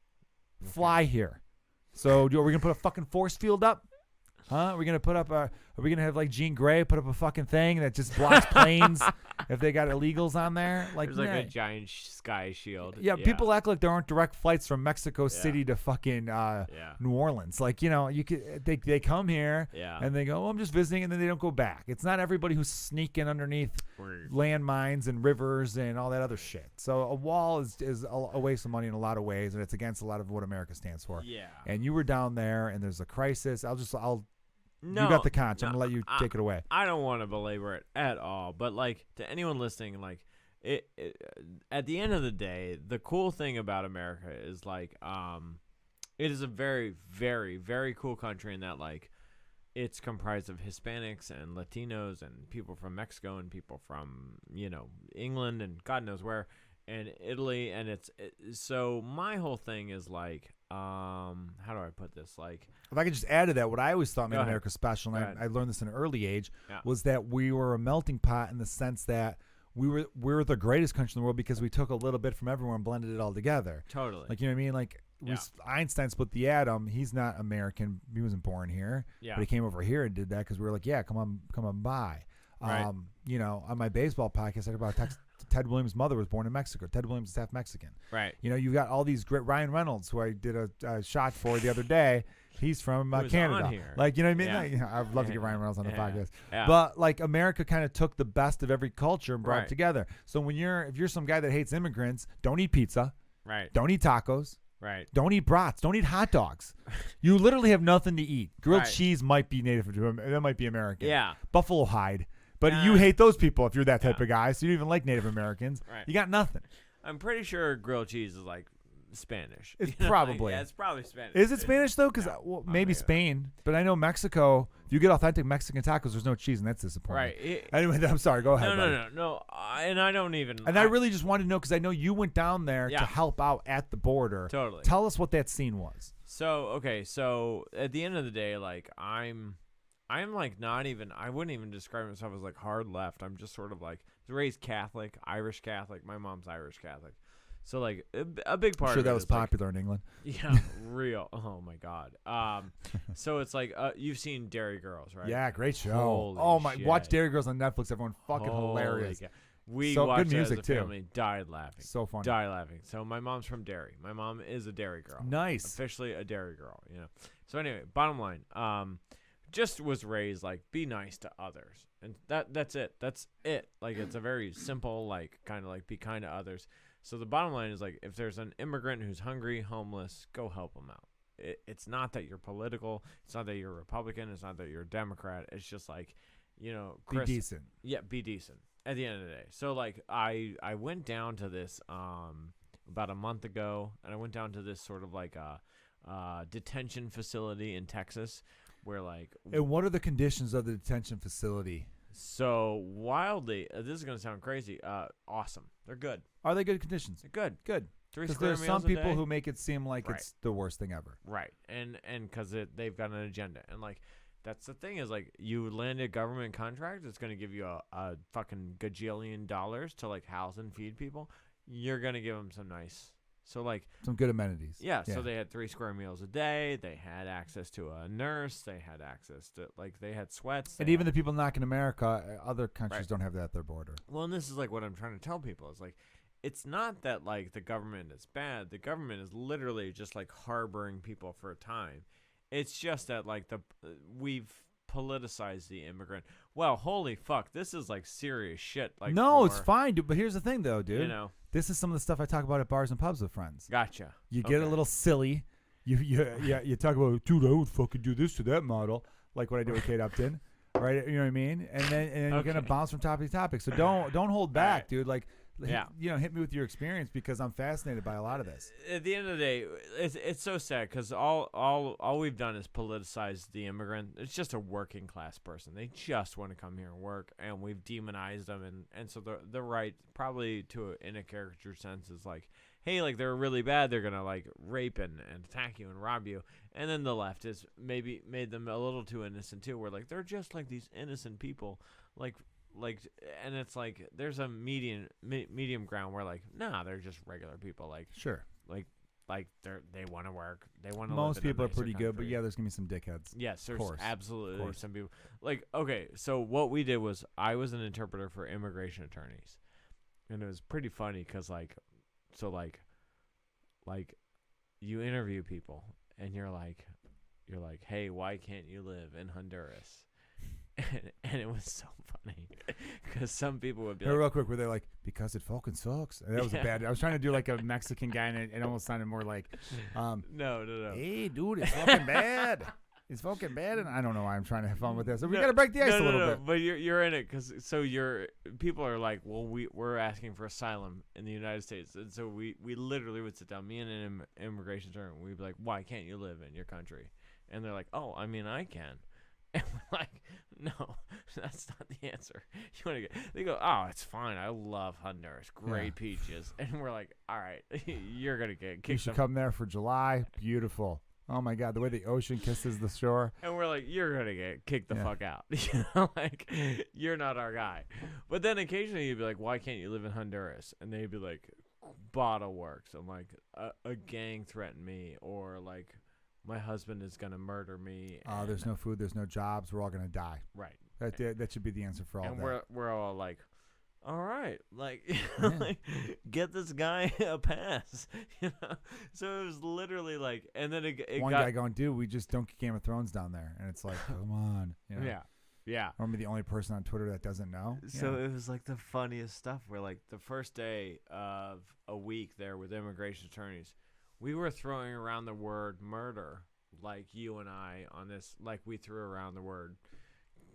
fly here. So are we going to put a fucking force field up? Huh? Are we going to put up are we going to have like Jean Grey put up a fucking thing that just blocks planes if they got illegals on there? Like, there's like a giant sky shield. Yeah, people act like there aren't direct flights from Mexico City to fucking New Orleans. Like, you could they come here and they go, I'm just visiting, and then they don't go back. It's not everybody who's sneaking underneath landmines and rivers and all that other shit. So a wall is a waste of money in a lot of ways, and it's against a lot of what America stands for. Yeah. And you were down there, and there's a crisis. No, you got the conch. I'm gonna let you take it away. I don't want to belabor it at all, but like to anyone listening, like it at the end of the day, the cool thing about America is like it is a very, very, very cool country in that like it's comprised of Hispanics and Latinos and people from Mexico and people from England and God knows where and Italy, and so my whole thing is like how do I put this? Like, if I could just add to that, what I always thought Go made ahead. America special, and Go I learned this in an early age, Yeah. was that we were a melting pot in the sense that we were the greatest country in the world because we took a little bit from everywhere and blended it all together. totally. Like, you know what I mean? Like, Yeah. Einstein split the atom. He's not American. He wasn't born here. Yeah. But he came over here and did that because we were like, yeah, come on by. Right. You know, on my baseball podcast, I talk about Ted Williams' mother was born in Mexico. Ted Williams is half Mexican. Right. You know, you've got all these great Ryan Reynolds, who I did a shot for the other day. He's from Who's Canada. on here. Like, you know what I mean? Yeah. Like, you know, I'd love to get Ryan Reynolds on the podcast. Yeah. But like, America kind of took the best of every culture and brought Right. it together. So if you're some guy that hates immigrants, don't eat pizza, Right. don't eat tacos, Right. don't eat brats, don't eat hot dogs. You literally have nothing to eat. Grilled Right. cheese might be native to that might be American. Yeah. Buffalo hide. But Yeah. you hate those people if you're that type Yeah. of guy. So you don't even like Native Americans. Right. You got nothing. I'm pretty sure grilled cheese is like Spanish. It's You know, probably. yeah, it's probably Spanish. Is it Spanish though? Because No, maybe maybe. Spain, but I know Mexico. If you get authentic Mexican tacos, there's no cheese, and that's disappointing. Right. Anyway, I'm sorry. Go ahead. No, buddy. no. And I don't even. And I really just wanted to know because I know you went down there Yeah. to help out at the border. Totally. Tell us what that scene was. So okay, so at the end of the day, like I'm like not even. I wouldn't even describe myself as like hard left. I'm just sort of like raised Catholic, Irish Catholic. My mom's Irish Catholic. So like a big part I'm sure of that it was is, like, popular in England. yeah, real. Oh my God. So it's like you've seen Dairy Girls, right? Yeah, great show. Holy oh my! shit. Watch Dairy Girls on Netflix. Everyone fucking Holy hilarious. cow. We So- watched good it music, as too. a family. Died laughing. So funny. Die laughing. So my mom's from Derry. My mom is a Derry girl. Nice. Officially a Derry girl, you know. So anyway, bottom line, just was raised like be nice to others. And that's it. That's it. Like it's a very simple like kind of like be kind to others. So the bottom line is like if there's an immigrant who's hungry, homeless, go help them out. It's not that you're political. It's not that you're a Republican. It's not that you're a Democrat. It's just like, you know, Be Chris, decent. yeah, be decent at the end of the day. So like I went down to this about a month ago, and I went down to this sort of like a detention facility in Texas where like And what are the conditions of the detention facility? so wildly this is gonna sound crazy, awesome. They're good. Are they good conditions? They're good. Good. 3 Because square there's meals some a people day. who make it seem like Right. it's the worst thing ever. Right. And because they've got an agenda. And, like, that's the thing is, like, you land a government contract that's going to give you a fucking gajillion dollars to, like, house and feed people. You're going to give them some nice. So, like, Some good amenities. yeah, so they had 3 square meals a day. They had access to a nurse. They had access to, like, they had sweats. And they even had- the people not in America, other countries Right. don't have that at their border. Well, and this is, like, what I'm trying to tell people is, like, it's not that like the government is bad. The government is literally just like harboring people for a time. It's just that like we've politicized the immigrant. Well, holy fuck, this is like serious shit. Like No, it's for, fine, dude. But here's the thing, though, dude. You know, This is some of the stuff I talk about at bars and pubs with friends. gotcha. You get a Okay. little silly. You talk about, dude, I would fucking do this to that model, like what I did with Kate Upton, right? You know what I mean? And then you're gonna Okay. bounce from topic to topic. So don't hold back, right. dude. Like, Yeah. hit me with your experience because I'm fascinated by a lot of this. At the end of the day, it's so sad because all we've done is politicize the immigrant. It's just a working class person. They just want to come here and work, and we've demonized them. And so the right, probably in a caricature sense, is like, hey, like they're really bad. They're gonna like rape and attack you and rob you. And then the left has maybe made them a little too innocent too. Where like they're just like these innocent people, like, and it's like there's a medium ground where like they're just regular people, like Sure. they want to work, they want to. Most people are pretty good, but yeah, there's gonna be some dickheads. Yes, there's course. absolutely Course. some people. Like, okay, so what we did was I was an interpreter for immigration attorneys, and it was pretty funny because like you interview people and you're like, hey, why can't you live in Honduras? And it was so funny because some people would be Hey, like, real quick, were they like, because it fucking sucks? And that was a Yeah. bad. I was trying to do like a Mexican guy, and it almost sounded more like, no. hey, dude, it's fucking bad. It's fucking bad, and I don't know why I'm trying to have fun with this. So we got to break the ice a little bit. But you're in it because people are like, well, we're asking for asylum in the United States, and so we literally would sit down, me and an immigration attorney, and we'd be like, why can't you live in your country? And they're like, oh, I mean, I can. And we're like, no, that's not the answer? You want to get? They go, oh, it's fine. I love Honduras. Great peaches. And we're like, all right, you're gonna get kicked. You should come there for July. Beautiful. Oh my God, the way the ocean kisses the shore. And we're like, you're gonna get kicked the fuck out. Like, you're not our guy. But then occasionally you'd be like, why can't you live in Honduras? And they'd be like, bottle works. I'm like, a gang threatened me, or like, my husband is gonna murder me. There's no food, there's no jobs, we're all gonna die. Right. That should be the answer for all and that. we're all like, all right, like, like, get this guy a pass, So it was literally like, and then it one got, guy going, dude, we just don't get Game of Thrones down there, and it's like, come on, yeah. Or maybe the only person on Twitter that doesn't know. So it was like the funniest stuff. Where like the first day of a week there with immigration attorneys, we were throwing around the word murder, like you and I on this, like we threw around the word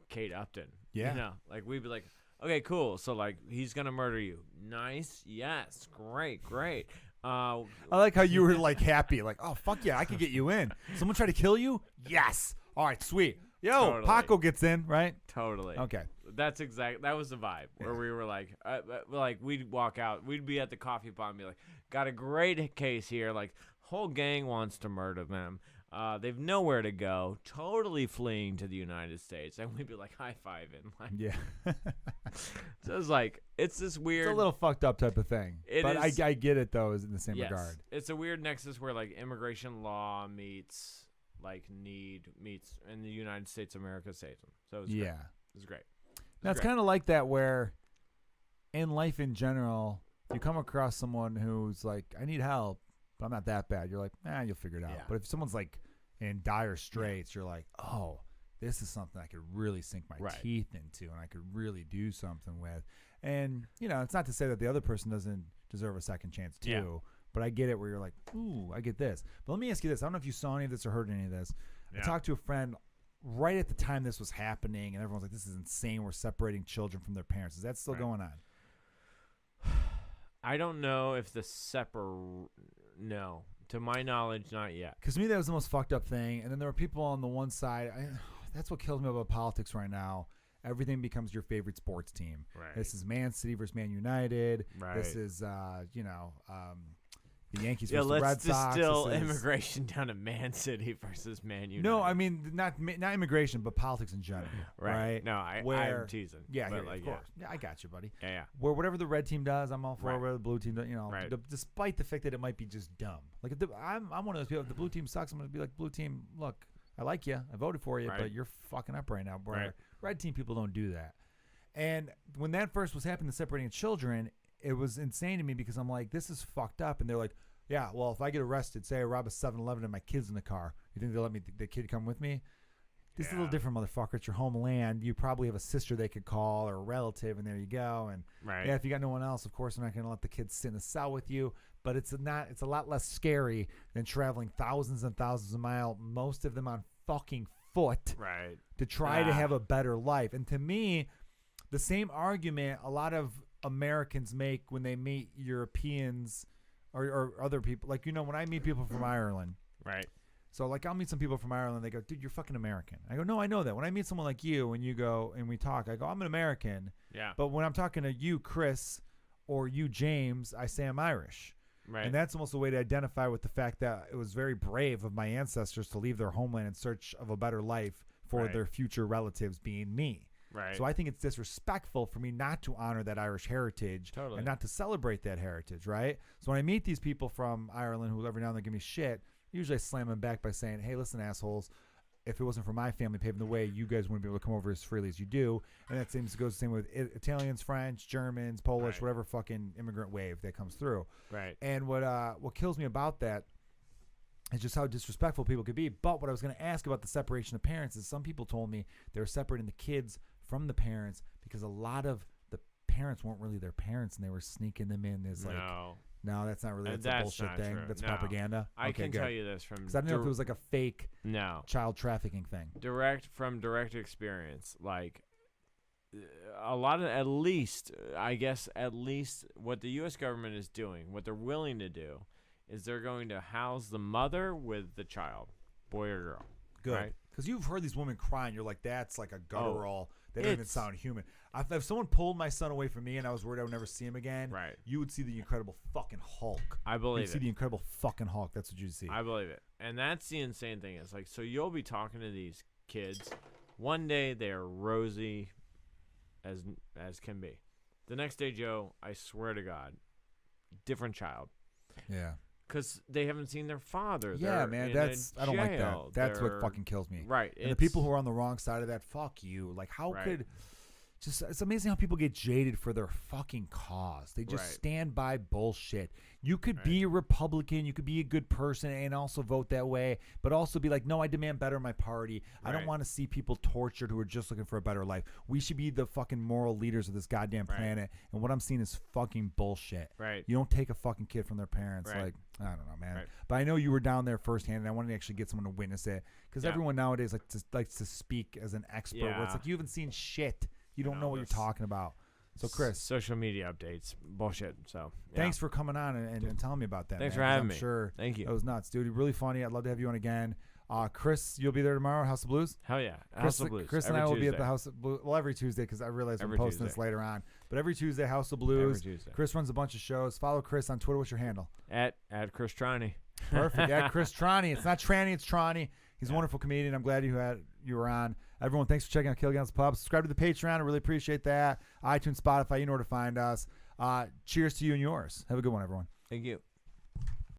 Kate Upton. Yeah. Like we'd be like, okay, cool. So like he's gonna murder you. Nice. Yes. Great. I like how you were like happy, like, oh fuck yeah, I could get you in. Someone try to kill you? Yes. All right, sweet. Yo, Totally. Paco gets in, right? Totally. Okay. That was the vibe where we were like we'd walk out, we'd be at the coffee pot and be like, got a great case here, like whole gang wants to murder them. They've nowhere to go, totally fleeing to the United States, and we'd be like high-fiving. Like, Yeah. So it's like, it's this weird. It's a little fucked up type of thing. But is, I get it though, is in the same yes, regard. it's a weird nexus where like immigration law meets like need meets, and the United States of America saves them. So it's great. It was great. That's kind of like that where in life in general, you come across someone who's like, I need help, but I'm not that bad. You're like, you'll figure it out. Yeah. But if someone's like in dire straits, you're like, oh, this is something I could really sink my teeth into and I could really do something with. And, it's not to say that the other person doesn't deserve a second chance too. Yeah. But I get it where you're like, ooh, I get this. But let me ask you this. I don't know if you saw any of this or heard any of this. Yeah. I talked to a friend right at the time this was happening, and everyone's like, this is insane. We're separating children from their parents. Is that still going on? I don't know if no. To my knowledge, not yet. Because to me, that was the most fucked up thing. And then there were people on the one side. That's what kills me about politics right now. Everything becomes your favorite sports team. Right. This is Man City versus Man United. Right. This is, the Yankees versus the Red let's Sox. distill immigration down to Man City versus Man United. No, I mean, not immigration, but politics in general. Right? No, I'm teasing. Yeah, but of course. Yeah, I got you, buddy. Yeah. Where whatever the red team does, I'm all for. Whatever the blue team does, Right. despite the fact that it might be just dumb. Like I'm one of those people. If the blue team sucks, I'm gonna be like, blue team, look, I like you, I voted for you, but you're fucking up right now. Where red team people don't do that. And when that first was happening, the separating children, it was insane to me because I'm like, this is fucked up. And they're like, yeah, well, if I get arrested, say I rob a 7-Eleven and my kid's in the car, you think they'll let the kid come with me? This is a little different, motherfucker. It's your homeland. You probably have a sister they could call or a relative, and there you go. And if you got no one else, of course, I'm not going to let the kids sit in the cell with you. But it's a lot less scary than traveling thousands and thousands of miles, most of them on fucking foot, to try to have a better life. And to me, the same argument a lot of Americans make when they meet Europeans or other people. Like, when I meet people from Ireland. Right. So, like, I'll meet some people from Ireland. They go, dude, you're fucking American. I go, no, I know that. When I meet someone like you and you go and we talk, I go, I'm an American. Yeah. But when I'm talking to you, Chris, or you, James, I say I'm Irish. Right. And that's almost a way to identify with the fact that it was very brave of my ancestors to leave their homeland in search of a better life for their future relatives being me. Right. So I think it's disrespectful for me not to honor that Irish heritage and not to celebrate that heritage, right? So when I meet these people from Ireland who every now and then give me shit, usually I slam them back by saying, hey, listen, assholes, if it wasn't for my family paving the way, you guys wouldn't be able to come over as freely as you do. And that goes the same with Italians, French, Germans, Polish, whatever fucking immigrant wave that comes through. Right. And what kills me about that is just how disrespectful people could be. But what I was going to ask about the separation of parents is some people told me they were separating the kids from the parents because a lot of the parents weren't really their parents and they were sneaking them in as like, no, that's not really, that's a bullshit thing. True. That's propaganda. I can tell you this from, because I didn't know if it was like a fake child trafficking thing. Direct experience. Like a lot of, at least what the U.S. government is doing, what they're willing to do, is they're going to house the mother with the child, boy or girl. Good. Because you've heard these women crying. You're like, that's like a guttural. They don't even it's- sound human. If someone pulled my son away from me and I was worried I would never see him again, Right. you would see the Incredible fucking Hulk. I You'd believe see it. the Incredible fucking Hulk. That's what you'd see. I believe it. And that's the insane thing. It's like, so you'll be talking to these kids. One day they're rosy as can be. The next day, Joe, I swear to God, different child. Yeah. Because they haven't seen their father. Yeah, They're man. in I don't like that. jail. That's what They're- fucking kills me. Right. And the people who are on the wrong side of that, fuck you. Like, how Right. could... It's amazing how people get jaded for their fucking cause. They just Right. stand by bullshit. You could Right. be a Republican, you could be a good person and also vote that way, but also be like, no, I demand better in my party. I don't Right. want to see people tortured who are just looking for a better life. We should be the fucking moral leaders of this goddamn Right. planet. And what I'm seeing is fucking bullshit. Right. You don't take a fucking kid from their parents. Right. Like, I don't know, man. Right. But I know you were down there firsthand, and I wanted to actually get someone to witness it because Yeah. everyone nowadays likes to speak as an expert. Where it's Yeah. like you haven't seen shit. You don't No, know what you're this- talking about. So, Chris, Social media updates. Bullshit. So, yeah. thanks for coming on and telling me about that. Thanks man, for 'cause having I'm me. Sure, Thank you. that was nuts, dude. Really funny. I'd love to have you on again. Chris, you'll be there tomorrow, House of Blues. Hell yeah. Chris, House of Blues. Chris and every I will be at Tuesday. the House of Blues. Well, every Tuesday because I realize Every I'm posting this Tuesday. later on. But every Tuesday, House of Every Blues. Tuesday. Chris runs a bunch of shows. Follow Chris on Twitter. What's your handle? At Chris Trani. Perfect. At Chris Trani. It's not Trani, it's Trani. He's a wonderful comedian. I'm glad you were on. Everyone, thanks for checking out Kilgallon's Pub. Subscribe to the Patreon. I really appreciate that. iTunes, Spotify, you know where to find us. Cheers to you and yours. Have a good one, everyone. Thank you.